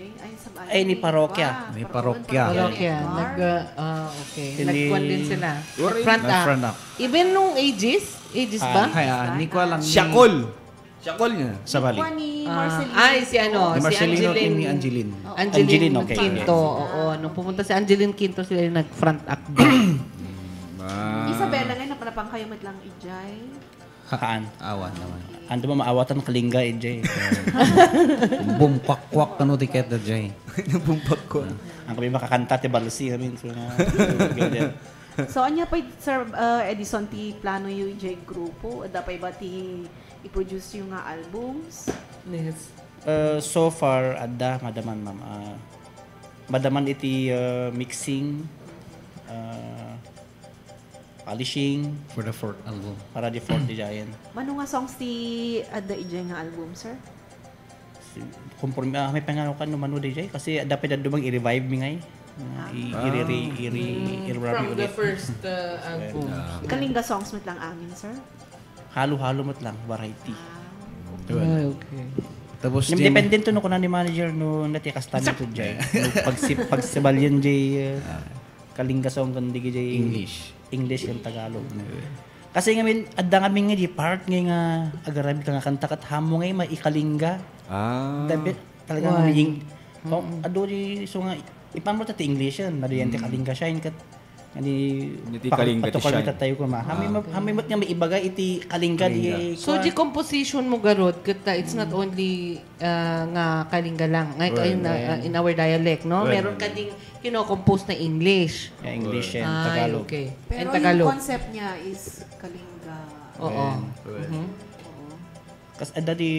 ay? Ni parokya. Ni parokya. Okay. Nagkuhan din sila. Front act. Even nung ages ba? Kaya, ni ko lang. Syakol niya. Sa bali. Ni Marcelino. Ay, si Marcelino Angeline. ni Angeline. Angeline okay. Quinto. Oo. Nung pumunta si Angeline Quinto, sila yung nag-front act. Isabela ngayon, napanapang kayo madlang ijay. Haan. Awan naman. Ando ba maawatan Kalinga, EJ? Bumkwak-kwak kano tiket na jay. Bumkwak. Ang kami makakanta ti Balsi namin. So, anya pa, Sir Edison, ti plano yung ijay grupo? Ada pa ba ti i-produce yung nga albums? Yes. So far, ada madaman ma'am. Madaman iti mixing, polishing For the fourth album. para di fourth di giant. Mano nga songs ti ada ijay nga album, sir? Conforme may pangano kan no mano di jay kasi dapat dumang i-revive mi ngay. From the first album. Kalinga songs mo lang amin, sir? Halo-halo mo't lang variety. Okay. Tapos Yung dependent to no kunan ni manager no natikas tani to jay. Pagsibal yun jay Kalinga song kan di jay English yung Tagalog. Kasi ngamin adda ngamin nga di part nga agarabi ka nga kanta kat hamo ngay maikalinga. Dapat talaga Ado di so nga ipamro ta English yan. Nadiyente kalinga siya kat ani Iti kalinga ti patukal siya. tayo ko ma. Hami mat nga may ibagay iti kalinga di. So, di composition mo garot, kita it's not only nga kalinga lang. Ngayon, in our dialect, no? Meron ka ding kino-compose na English. English and Ay, Tagalog. okay. Pero And Tagalog. yung concept niya is Kalinga. Oo. Kas ada di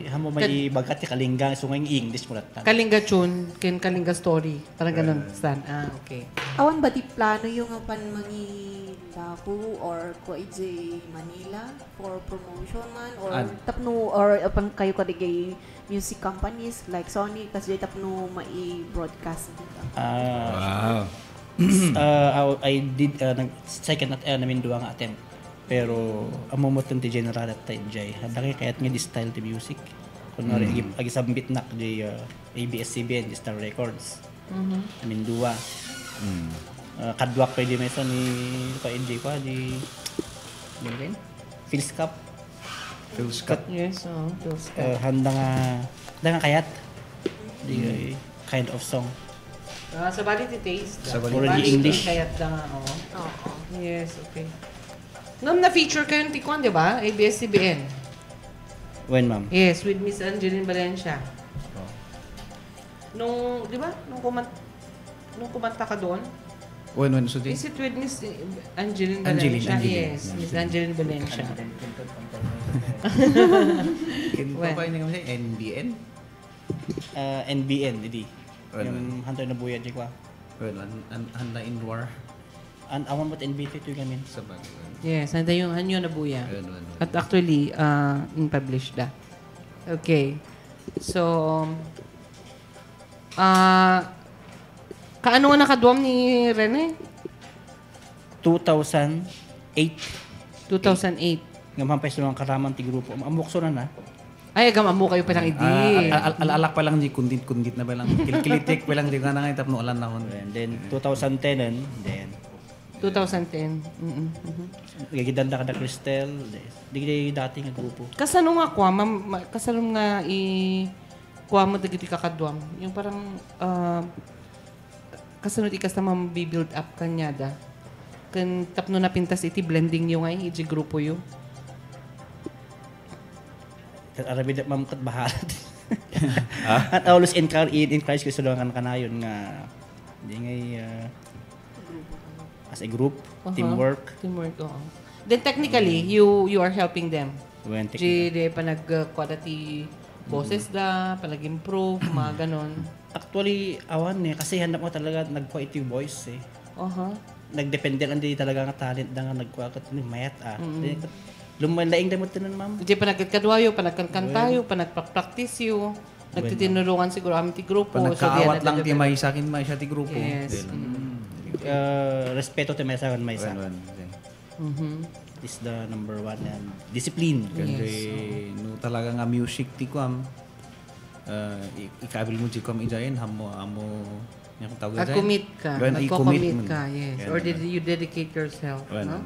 hamo may bagat ti kalinga so nga English mo latan. Kalinga tune, Kalinga story. Parang ganun, Stan. Okay. Awan ba ti plano yung pan mangi Daku or ko Manila for promotion man or tapno or pan kayo kadigay music companies like Sony kasi tapno mai-broadcast dito. Wow. I did second at namin duwa nga attempt. Pero amomot ti general at time jay. Hadaki kayat nga di style ti music. Kunwari agi sambit nak di ABS-CBN, di Star Records. Amin duwa. Kadwak pwede may sa ni ka-NJ ko di Phil's Cup. Yes, Handa nga kayat. Di kind of song. sa bali ti taste. Sa bali ti English. Kayat lang, Yes, okay. Nung na-feature kayo ng Tikwan, di ba? ABS-CBN. When, ma'am? Yes, with Miss Angeline Valencia. Nung, di ba? Nung kumanta ka doon. When, so di? Is it with Miss Angeline Angeline, Valencia? Angeline. Yes, Miss Angeline Valencia. Pa pa ini kami NBN? NBN, didi. When? Yung Hunter na buya, di ko. When, handa in war. And awan ba't NBT ito gamin? Sa bagay. Yes, handa yung Hanyo na buya. When. At actually, in-publish na. Okay. So, kaano nga nakaduam ni Rene? 2008. 2008. Nga mampay sa mga karaman ti grupo. Amukso na na. Ay, agam-amo kayo pa lang idi. Alalak pa lang di kundit na pa lang. Kilkilitik pa lang di ka na ngayon tapno alam na hon. And then 2010 and then 2010. gagidanda ka na Cristel. Di dati nga grupo. Kasano nga kwa, kasano nga kuha mo dagiti kakaduam. Yung parang kasano di kasta build up kanya da. Kan tapno na pintas iti blending yung ay iti grupo yung. Arabi na mamkat bahalat. At always encourage ko sa luwangan kanayon nga di ngay as a group, teamwork. Teamwork, oo. Then technically, you are helping them. When Di panag-quality boses da, panag-improve, mga ganon. Actually, awan kasi hanap mo talaga nagquality voice eh. Nagdepende lang di talaga nga talent na nga nagkuakat ni mayat Lumalaing damot tinan ma'am. Di panagkadwayo, panagkankantayo, panagpraktis yo. Nagtitinulungan siguro amin ti grupo. Panagkaawat lang ti may sa akin may sa ti grupo. Yes. Respeto ti may sa akin may sa. Is the number one and discipline. Kasi no talaga nga music ti kuam. Ikabil mo ti kuam ijayin hamo yung tawag dyan. Commit ka. Nagko-commit ka, yes. Or did you dedicate yourself, no? Well.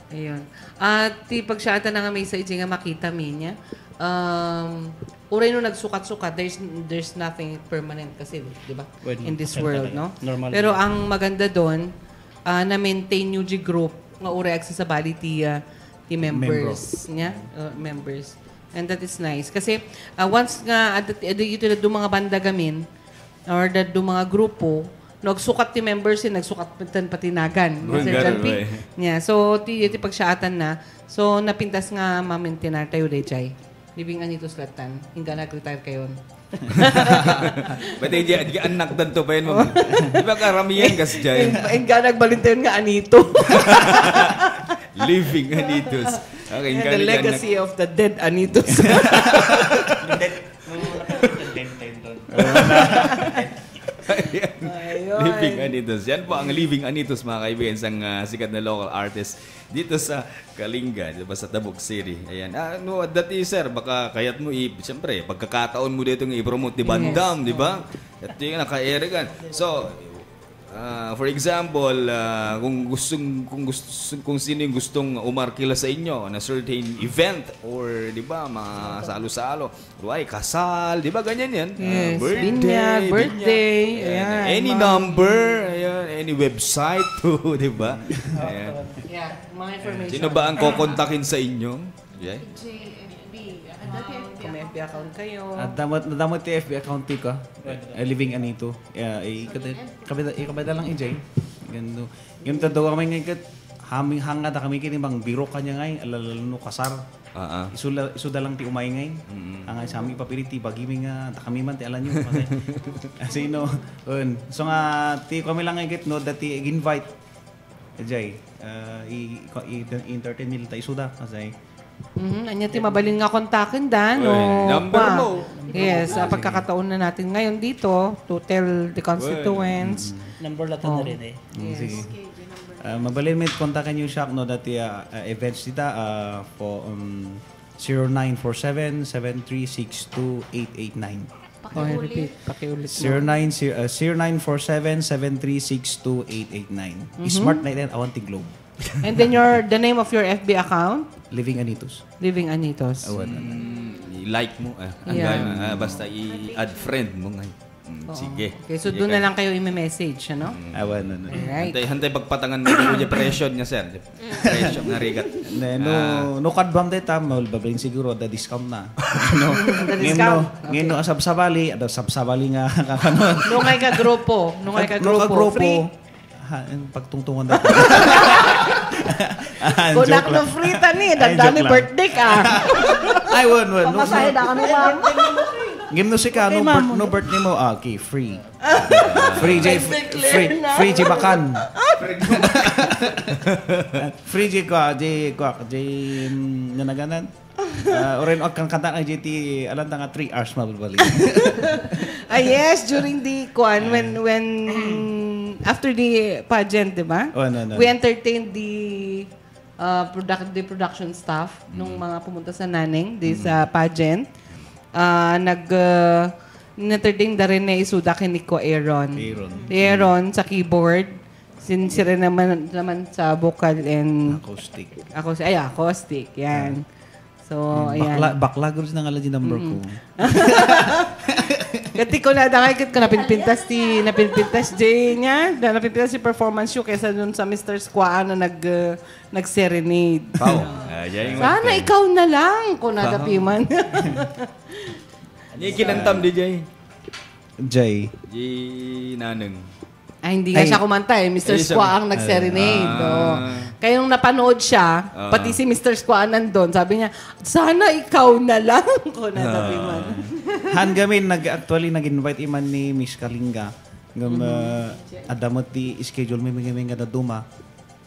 Ayun. At ti pagsyata na nga may sa nga makita mi niya. Uray no nagsukat-sukat, there's nothing permanent kasi, di ba? In this world, no? Normal. Pero ang maganda doon, na-maintain yung group nga uray agsasabali ti members niya, members. And that is nice. Kasi once nga ito na do mga banda gamin or do mga grupo, nagsukat ti members nagsukat patinagan. Sir Jalpi. Yeah. So ti pagsyatan na. So napintas nga mamaintain tayo dayjay. Living anito slatan. Hingga nag-retire kayon. Ba't di anak dan to pa yun mo? Di ba karamihan kasi dyan? Hingga nagbalintayon nga anito. Living Anitos. Okay, And the legacy of the dead Anitos. Living Anitos. Yan po ang Living Anitos, mga kaibigan, isang sikat na local artist dito sa Kalinga, diba, sa Tabuk City. Ayan. No, dati sir, baka kayat mo siyempre, pagkakataon mo dito i-promote di Bandam, di ba? At yung naka-erigan. So, For example, kung sino yung gustong umarkila sa inyo na certain event or 'di ba, masalo-salo, kasal, 'di ba ganyan 'yan? Yes, birthday, ayan, any number, ayan, any website, 'di ba? Ayan. Yeah, mga information. Sino ba ang kokontakin sa inyo? Yeah. Kung may FB account kayo. At damot ti FB account ti ka. Living Anito. Kabida lang ijay. Gando. Ganito daw kami ngayon haming hanga da kami kini bang biro kanya ngay alalano kasar. Isuda lang ti umay ngay. Ang sa aming papiliti bagimi nga da kami man ti alan nyo. Sino? So nga ti kami lang ngay no dati invite. Ijay. I-entertain nila tayo isuda kasi Anya ti mabalin nga kontakin dan number mo. Yes, pagkakataon na natin ngayon dito to tell the constituents. Number lahat na rin Sige. Mabalin mo kontakin yung Shaq no dati events dita po 0947-7362-889. Pakiulit. 0947-7362-889. Smart na din awanti Globe. And then the name of your FB account? Living Anitos. Living Anitos. I-like mo. Basta i-add friend mo ngayon. Sige. Okay, so doon na lang kayo i-message, ano? Awan. Alright. Hantay pagpatangan mo yung presyon niya, sir. Presyon na rigat. No kadbam day tam, babling siguro da discount na. No. The discount. Ngayon no sabsabali, ada sabsabali nga kakanon. Nungay ka grupo. Free. Pagtungtungan dito. Kunak no free tani. Dagdani birthday ka. Ay, wan. Pamasaya na kami, ma'am. Game no si ka, no birthday mo, okay, free. Free J bakan. Free J nanaganan. Oren og kang kanta ng JT alam nga 3 hours mababalik. Yes, during the when after the pageant, di ba? No. We entertained the production staff nung mga pumunta sa Naneng this pageant. Nag-entertain na rin na isuda kini ko Aaron sa keyboard. Sinsira naman sa vocal and acoustic. Yan. So, ayan. Bakla gusto na nga lang yung number ko. Gati ko na, dakay ko napinpintas Jay niya. Napinpintas si performance show kaysa dun sa Mr. Squaa na nag-serenade. Sana ikaw na lang kung nagapiman. Ano yung kinantam di Jay? Jay Naneng. Hindi nga siya kumanta eh. Mr. Squaa ang nag-serenade. Kaya nung napanood siya, pati si Mr. Squaa nandun, sabi niya, sana ikaw na lang kung nagapiman. Gamin, nag-invite iman ni Miss Kalinga. Adamot di schedule may nga na duma.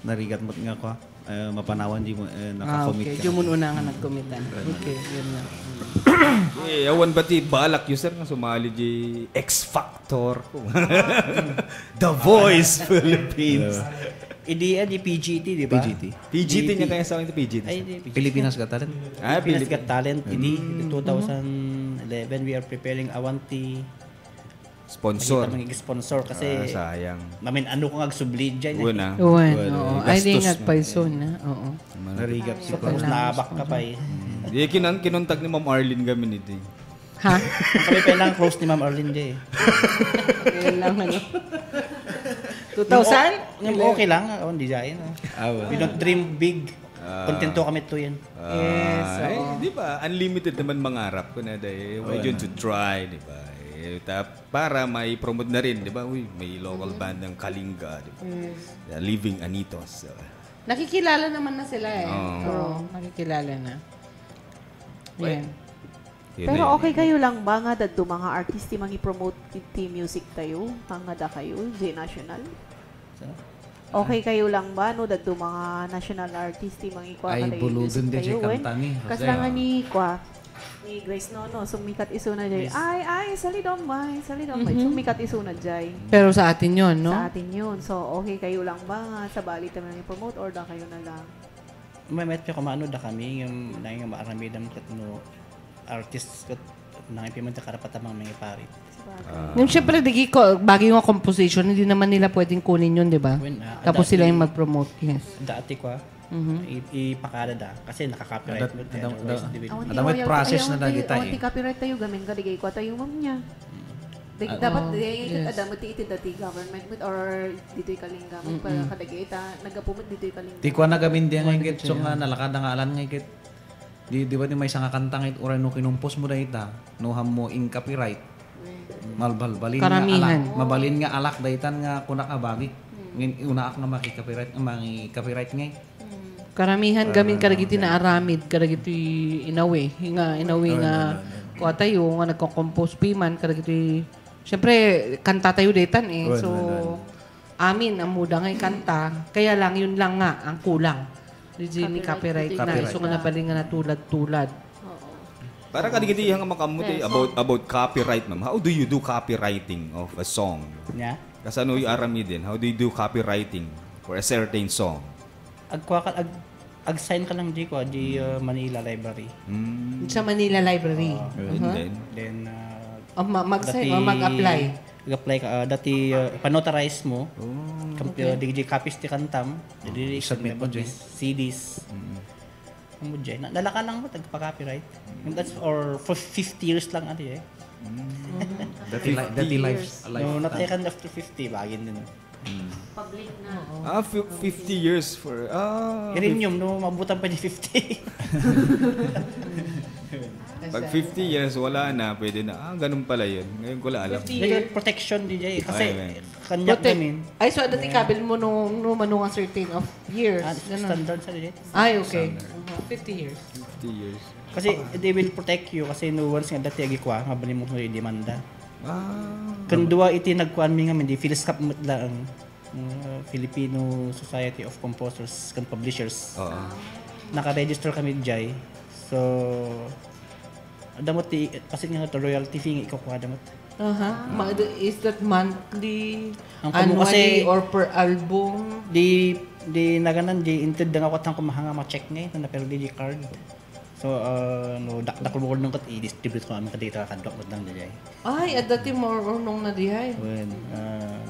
Narigat mo nga ko. Mapanawan di mo nakakomit ka. Okay, yung una nga nag-commitan. Okay, yun na. Awan ba ti balak yun sir nga sumali di X Factor. The Voice Philippines. Di PGT, di ba? PGT niya kaya sa akin ito PGT. Pilipinas Got Talent. Pilipinas Got Talent. Hindi, 2011 we are preparing awanti sponsor. Sponsor kasi sayang. Namin ano ko nagsublid dyan. Ay, di nagpaiso na. Oo. Narigat si Tapos naabak ka pa eh. Di kinontak ni Ma'am Arlene kami nito. Ha? Kami pa lang close ni Ma'am Arlene J. Kaya lang 2000? Okay lang. Hindi dyan. We don't dream big. Kontento kami to yan. Yes. Di ba? Unlimited naman mangarap ko na dahil. Why don't you try, di ba? Para may promote na rin, di ba? May local band ng Kalinga, di ba? Living Anitos. Nakikilala naman na sila eh. Nakikilala na. Yan. Pero okay kayo lang ba nga dadto mga artisti mangi-promote team music tayo? Hangada kayo, J National? Okay kayo lang ba no dadto mga national artisti mangi-kwa ay buludon din siya kantani. Kasi nga ni kwa ni Grace Nono, sumikat iso na jay. Ay, salidong may. Sumikat iso na jay. Pero sa atin yun, no? Sa atin yun. So, okay kayo lang ba nga sa bali tayo i-promote or da kayo na lang? May metro kumano da kami, yung nanging maaramidam kat no artists kat nanging pimenta karapat amang mga parit. Yung syempre, bagay yung composition, hindi naman nila pwedeng kunin yun, di ba? Tapos sila yung mag-promote. Yes. Dati ko ipakalada kasi nakaka-copyright mo. Adamit process na nagita eh. Awan copyright tayo, gamin kaligay ko tayo ma'am niya. Dapat adamot iti dati government or dito'y kalinga. Para kadagay nagapumot dito'y kalinga. Ti ko na gamin diyan ngay git so nga nalakad nga alan ngay git. Di ba ni may isang kantang it oray no kinumpos mo da ita no ham mo in copyright. Balin karamihan. Nga alak, mabalin nga alak daytan nga kunak abagi. Una ak nga maki-copyright ngay. Karamihan gamin karagiti na aramid, karagiti inawi. Inawi nga kuha tayo, nga nagko-compose piman, karagiti, syempre, kanta tayo detan eh. So, amin, ang muda nga'y kanta. Kaya lang, yun lang nga, ang kulang. Ni copyright na. So, nga nabaling nga na tulad-tulad. Para kadigiti nga makamut about copyright, ma'am. How do you do copywriting of a song? Yeah. Kasano yung aramid din? How do you do copywriting for a certain song? Ag-sign ka lang di Manila Library. Sa Manila Library. Then mag-sign o mag-apply. Mag-apply ka. Dati panotarize mo. Di copies ti kantam. Di submit mo CDs. Mo dyan. Nalaka lang mo tagpa-copyright. That's or for 50 years lang ati eh. Dati life. No, not after 50 bagin din. Public na. 50 years for... Irinyum, no, mabutan pa niya 50. Pag 50 years, wala na, pwede na. Ganun pala yun. Ngayon ko lang alam. Protection, DJ. Kasi, kanyak namin. Ay, so, dati kabil mo nung manunga certain of years. Standard sa DJ. Ay, okay. 50 years. 50 years. Kasi, they will protect you. Kasi, no once nga dati agikwa, mabalim mo yung demanda. Kandua iti nagkuan mi nga hindi Philscap mutla ang Filipino Society of Composers and Publishers. Naka-register kami dijay. So adamot kasi nga to royalty fee ikukuha damot. Is that monthly, ang annually, or per album? Di naganan di inted nga ko tang kumahanga ma-check ngay na pero di card. So, no, dakol mo nung kat i-distribute ko namin kadita kadok mo lang dijay. Ay, at dati more or nung na dihay. Well,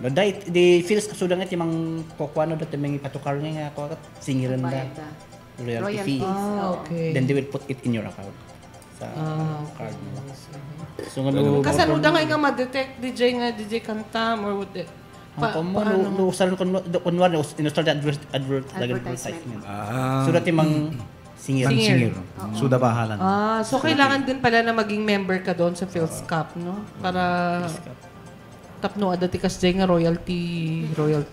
no, di feels kasudang iti mang kukuano dati may patukar nga ako kat singiran da. Royalty fee. Okay. Then they will put it in your account. Sa card mo. So, kasaluda nga ma-detect DJ Kantam or what no, salon kunwari in-start advertisement. So, dati mang Singir. Suda bahalan. So kailangan din pala na maging member ka doon sa Philscap, no? Para tapno adati kas nga royalty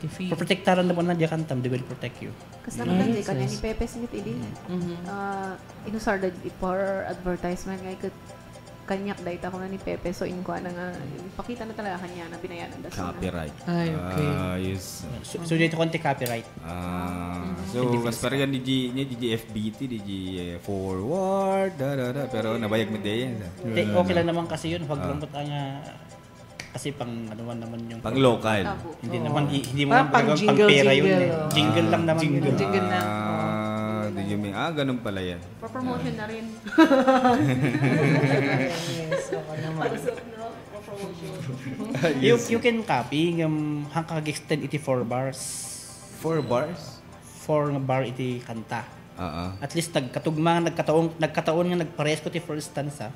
fee. Protektaran naman na diyan kantam, they will protect you. Kasi naman din kanya ni Pepe Smith idi. Inusarda for advertisement nga ikot kanyak data ko na ni Pepe so in ko na nga pakita na talaga kanya na binayaran da copyright. Ay, okay. Yes. So dito konti copyright. So mas parang DJ FBT, DJ forward, pero nabayag mo din. Okay lang naman kasi yun, wag lang nga kasi pang ano naman yung pang local. Hindi naman pang pera yun. Jingle lang naman. Jingle na. Ganun pala yan. For promotion na rin. Yes, ako naman. You can copy hanggang extend iti 4 bars. 4 bars? 4 nga bar iti kanta. At least nagkataon nga nagparehas ko ti first stanza.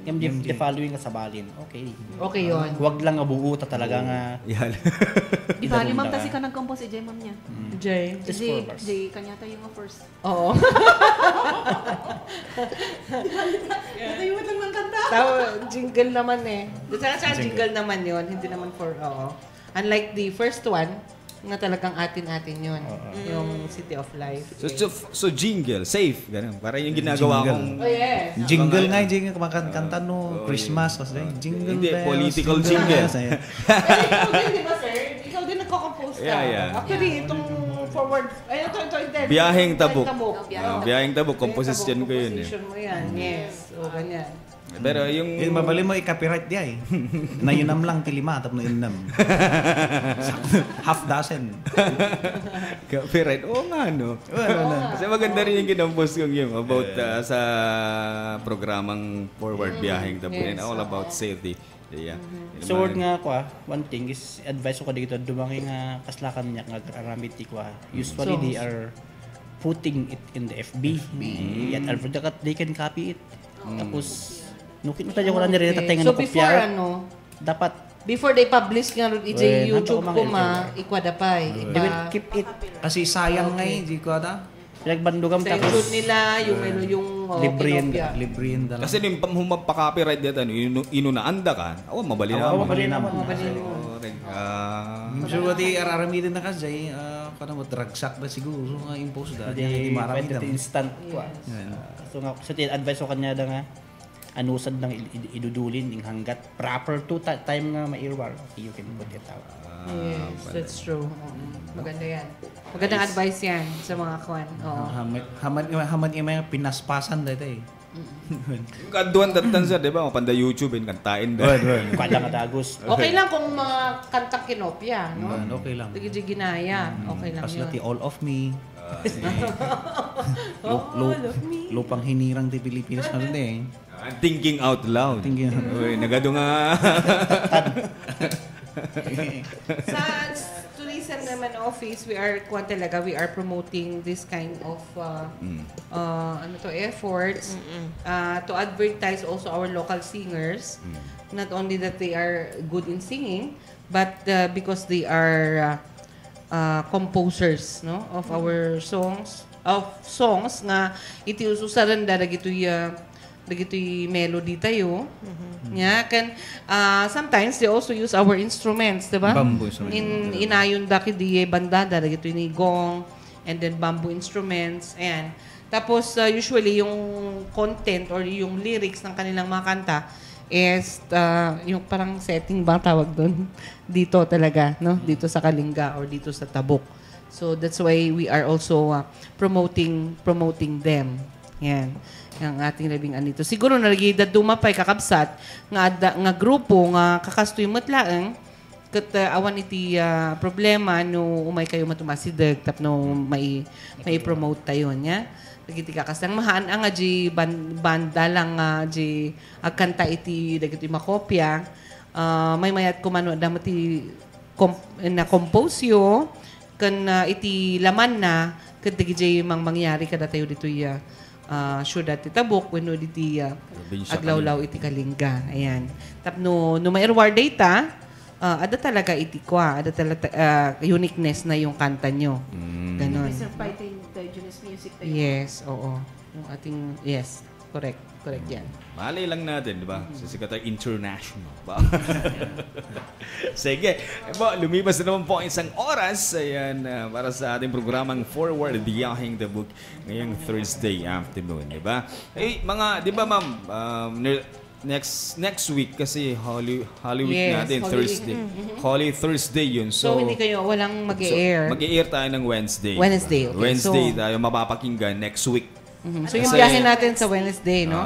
Yung the following nga sabalin. Okay. Okay yun. Huwag lang abuo ta talaga nga. Di ba, limang tasi ka nag-compose si Jay, ma'am niya. Jay, kanya tayo yung first. Oo. Tayo mo lang kanta. Jingle naman eh. Sa jingle naman yun, hindi naman for, unlike the first one, nga talagang atin-atin yun. Yung City of Life. So jingle, safe. Ganun. Para yung ginagawa kong... Oh, yes. Jingle nga, jingle. Kumakanta no, Christmas. Jingle hindi, bells. Political jingle. Ikaw din, di ba, sir? Ikaw din nagko-compose ka. Yeah. Actually, itong forward... Ay, ito. Biyaheng Tabuk. Biyaheng Tabuk. Composition ko yun eh. Composition mo yan. Yes. O, ganyan. Pero yung... mabali mo i-copyright di ay. Nayunam lang ti 5 tapos na inam. Half dozen. Copyright? Oo nga, no? Kasi maganda rin yung kinampos kong yun about sa programang Forward Biyaheng Tabuk. All about safety. Yeah. So word nga ko one thing is advice ko dito dumangi nga kaslakan niya nga aramid ti ko. Usually they are putting it in the FB. Yet they can copy it. Tapos nukit mo tayo ko lang nire tatay nga So before dapat before they publish nga ron YouTube ko ikwadapay. They will keep it. Kasi sayang nga di ko ata. Pinagbandugam Sa tapos YouTube nila, yung kinopya. Libre yun dala. Kasi yung magpa-copyright dito, inunaanda ka, mabali na. mabali naman. I'm sure what araramitin na kasi, kada mo dragsak na siguro nga impose da. Hindi marami pwede instant ko. So nga sa advice ko kanya da nga anusad nang idudulin ing hanggat proper to time nga ma-earwar. You can put it out. Yes, that's true. Maganda yan. Magandang advice yan sa mga kwan. Haman yung mga pinaspasan dito eh. Kaduan datan sir, di ba? Mapanda YouTube and kantain da. Kala nga dagos. Okay lang kung mga kantang kinopya, no? Okay lang. Sige, ginaya. Okay lang yun. Paslati All of Me. All of me. Lupang hinirang di Pilipinas na rin eh. Thinking out loud. Uy, nagado nga. Sa tourism naman office, we are promoting this kind of efforts to advertise also our local singers. Not only that they are good in singing, but because they are composers, no, of our songs nga iti ususaran da dagitoy melody tayo. Nya kan sometimes they also use our instruments, diba? Bamboo instruments. Inayon da kidi bandada dagitoy ni gong and then bamboo instruments. Ayan. Tapos usually yung content or yung lyrics ng kanilang mga kanta is yung parang setting ba tawag doon dito talaga, no? Dito sa Kalinga or dito sa Tabuk. So that's why we are also promoting them. Yan. Ang ating labing anito. Siguro nalagida dumapay kakabsat nga grupo nga kakastoy matlaang ket awan iti problema no umay kayo matumasidag tapno may promote tayo nya. Dagiti kakasang mahaan ang aji banda lang aji agkanta iti dagiti makopya. May mayat kumano damati na composyo ken iti laman na ket dagiti mangyari kada tayo ditoy syudad ti Tabuk wenno diti aglawlaw iti Kalinga. Ayan. Tapno no may reward data, ada talaga iti ada talaga uniqueness na yung kanta nyo. Ganon. Mr. Fighting Indigenous Music tayo. Yes, oo. Yung ating, yes, correct yan. Malay lang natin, di ba? Sisikat ay international. Sige. Lumipas na naman po ang isang oras. Ayan, para sa ating programang Forward Biyaheng Tabuk ngayong Thursday afternoon, di ba? Mga, di ba ma'am, next week kasi Holy Week natin, Thursday. Holy Thursday yun. So hindi kayo, walang mag-e-air? Mag-e-air tayo ng Wednesday. Okay. Wednesday tayo mapapakinggan next week. So yung biyahe natin sa Wednesday, no?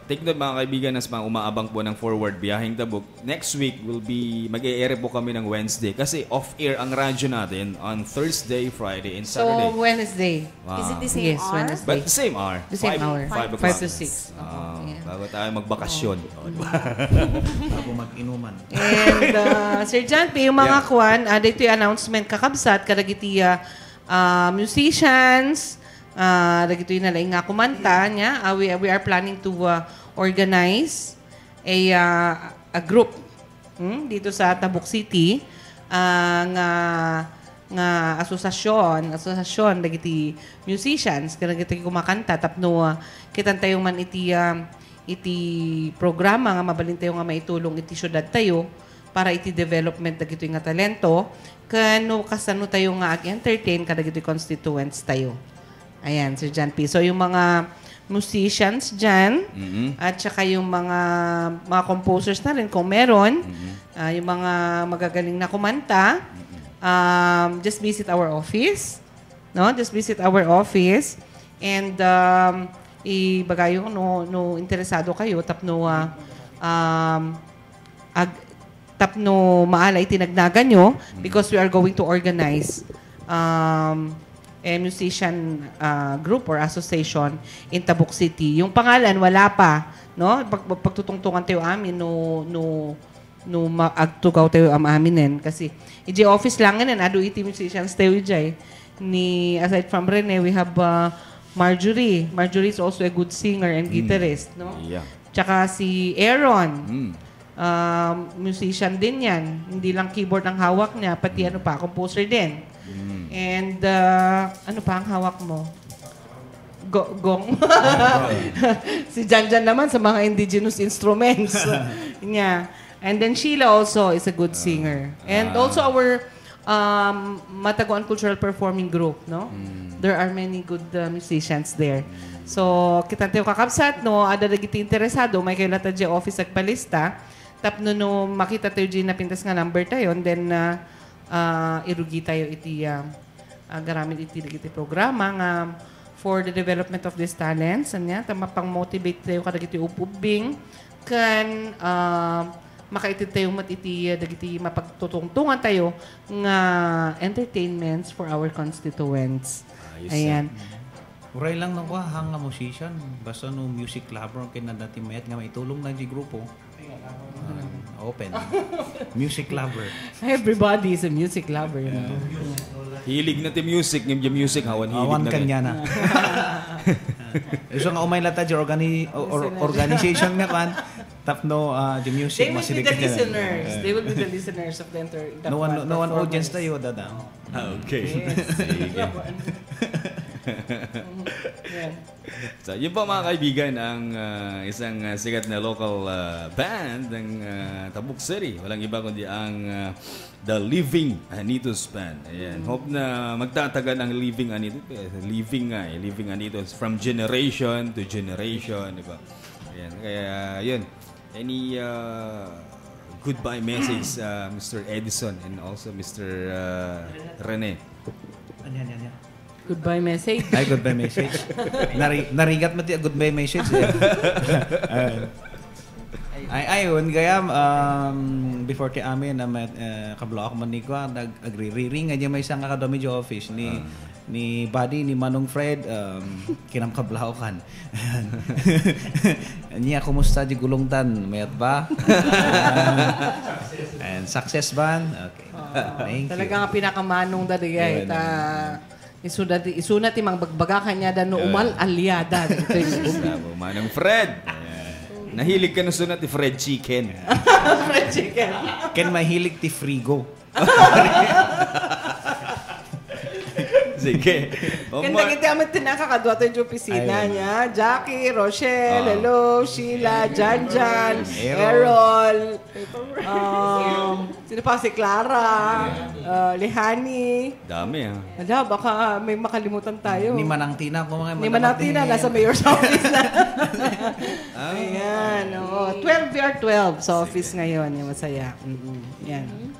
Take note mga kaibigan, as mga umaabang po ng Forward Biyaheng Tabuk, next week will be mag-e-air po kami ng Wednesday kasi off-air ang radyo natin on Thursday, Friday, and Saturday. So Wednesday. Is it the same Yes, hour? Wednesday. But the same hour. The same hour. 5 5 to 6. Bago tayo magbakasyon. Bago mag-inuman. And Sir John P, yung mga kwan, dito yung announcement kakabsat, kadagiti musicians, dagito yung nalaing nga kumanta niya. We are planning to organize a group dito sa Tabuk City nga asosasyon dagiti musicians kadagiti kumakanta tapno kitan tayo man iti programa nga mabalin tayo nga maitulong iti syudad tayo para iti development dagito nga talento kano kasano tayo nga ag-entertain kadagiti constituents tayo. Ayan, Sir John P. So, yung mga musicians dyan, at saka yung mga composers na rin, kung meron, yung mga magagaling na kumanta, just visit our office. No? Just visit our office. And, ibagay yung no interesado kayo, tapno maala itinagnagan nyo because we are going to organize musician group or association in Tabuk City. Yung pangalan wala pa, no? Pagtutungtungan tayo amin no maagtugaw tayo aminin kasi iji office lang ngayon ado iti musicians tayo ijay ni aside from Rene we have Marjorie is also a good singer and guitarist, no? Yeah. Tsaka si Aaron musician din yan, hindi lang keyboard ang hawak niya pati ano pa composer din. And ano pa ang hawak mo? Gong. Si Janjan naman sa mga indigenous instruments. Yeah. And then Sheila also is a good singer. And also our Mataguan Cultural Performing Group, no? There are many good musicians there. So, kita tayo kakabsat, no? Ada dagiti interesado, may kayo lata dyan office agpalista. Tapno no makita tayo dyan na pintas nga number tayo, then irugi tayo iti garamit iti dagiti programa nga for the development of these talents. Anya, tama pang motivate tayo kadagiti upubing kan makaitid tayo iti dagiti mapagtutungtungan tayo nga entertainments for our constituents. Ayan. Uray lang nang hang nga musician. Basta no music lover kaya na dati mayat nga maitulong na di grupo. Open. Music lover. Everybody is a music lover. You know? Hilig na ti music, ng music hawan hilig Awan na kanya na. So nga umay lata di organization nga kan tapno the music They will be the listeners. They will be the listeners of the No one audience tayo dada. Okay. Yes. Sige. Yeah. So, yun po mga kaibigan ang isang sikat na local band ng Tabuk City. Walang iba kundi ang The Living Anitos Band. Ayan. Hope na magtatagal ang Living Anitos. Living nga eh. Living Anitos from generation to generation. Diba? Ayan. Kaya yun. Any goodbye message Mr. Edison and also Mr. Rene? Anya. Goodbye message. Ay, goodbye message. Narigat mo ti goodbye message. Ayun, gayam, before ti amin, kablo ako man ni ko, nag-agri-ring, nga may isang kakadami di office ni Buddy, ni Manong Fred, kinamkablao-kan. Niya, kumusta di gulungtan? Mayat ba? And success ban? Okay. Thank you. Talaga nga pinakamanong dadigay. Isunat imang bagbaga kanya da no umal alyada. Sabo, Manong Fred. Nahilig ka na sunat ni Fred Chicken. Fred Chicken. Ken mahilig ti Frigo. Sige. Kanda kita amat tinakakadwa tayo yung opisina niya. Jackie, Rochelle, hello, Sheila, Janjan, Errol, sino pa si Clara, Lihani. Dami ha. Wala, baka may makalimutan tayo. Ni Manang Tina. Ni Manang Tina, nasa mayor's office na. Ayan, 12 we are 12 sa office ngayon. Yung masaya. Yan.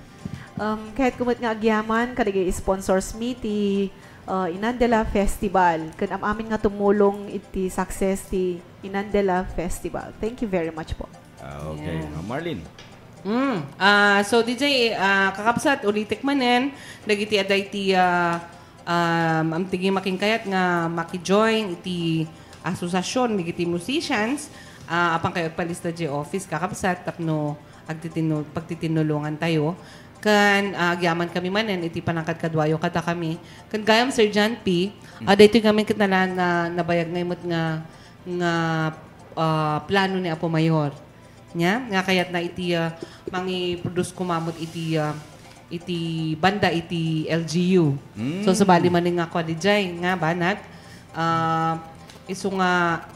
Kahit kumot nga agyaman, kaligay sponsors meeting, Inandela Festival. Kan amin nga tumulong iti success ti Inandela Festival. Thank you very much po. Okay. Marlene. So DJ, kakapsat, ulitik manen, nagiti aday ti am tigi makingkayat nga maki-join iti asosasyon nagiti musicians, apang kayo palista di office kakapsat tapno pagtitinulungan tayo. Kan agyaman kami manen iti panangkad kadwayo kada kami kan gayam Sir John P. Daytoy kami kitnalan na nabayag ngaymot nga plano ni Apo Mayor nya nga kayat na iti mangi-produce kumamot iti banda iti LGU. So sabali man nga ko dijay nga banag isu nga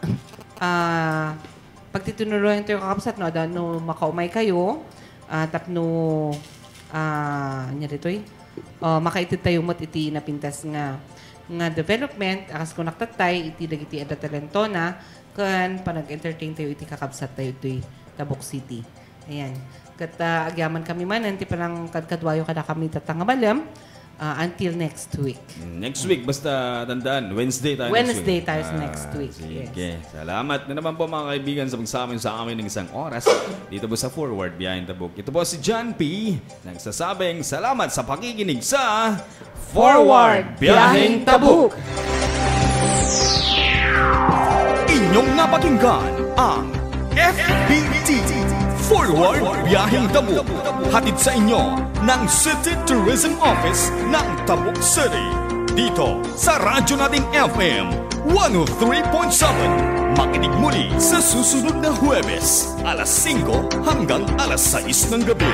pagtitinuluyan tayo kakapsat no ada no makaumay kayo tapno nya ditoy makaitid tayo mat iti napintas nga development akas ko naktatay iti dagiti ada talentona kan panag-entertain tayo iti kakabsat tayo iti Tabuk City. Ayan. Kat agyaman kami man, ti parang kadkadwayo kada kami tatangabalam. until next week. Next week, basta tandaan, Wednesday tayo Wednesday next week. tayo next week. Sige. Yes. Salamat na naman po mga kaibigan sa pagsama sa amin ng isang oras dito po sa Forward Behind the Book. Ito po si John P. Nagsasabing salamat sa pakikinig sa Forward Biyaheng Tabuk. Inyong napakinggan ang FBT Forward Biyaheng Tabuk. Hatid sa inyo ng City Tourism Office ng Tabuk City. Dito sa radyo nating FM 103.7. Makinig muli sa susunod na Huwebes, alas 5 hanggang alas 6 ng gabi.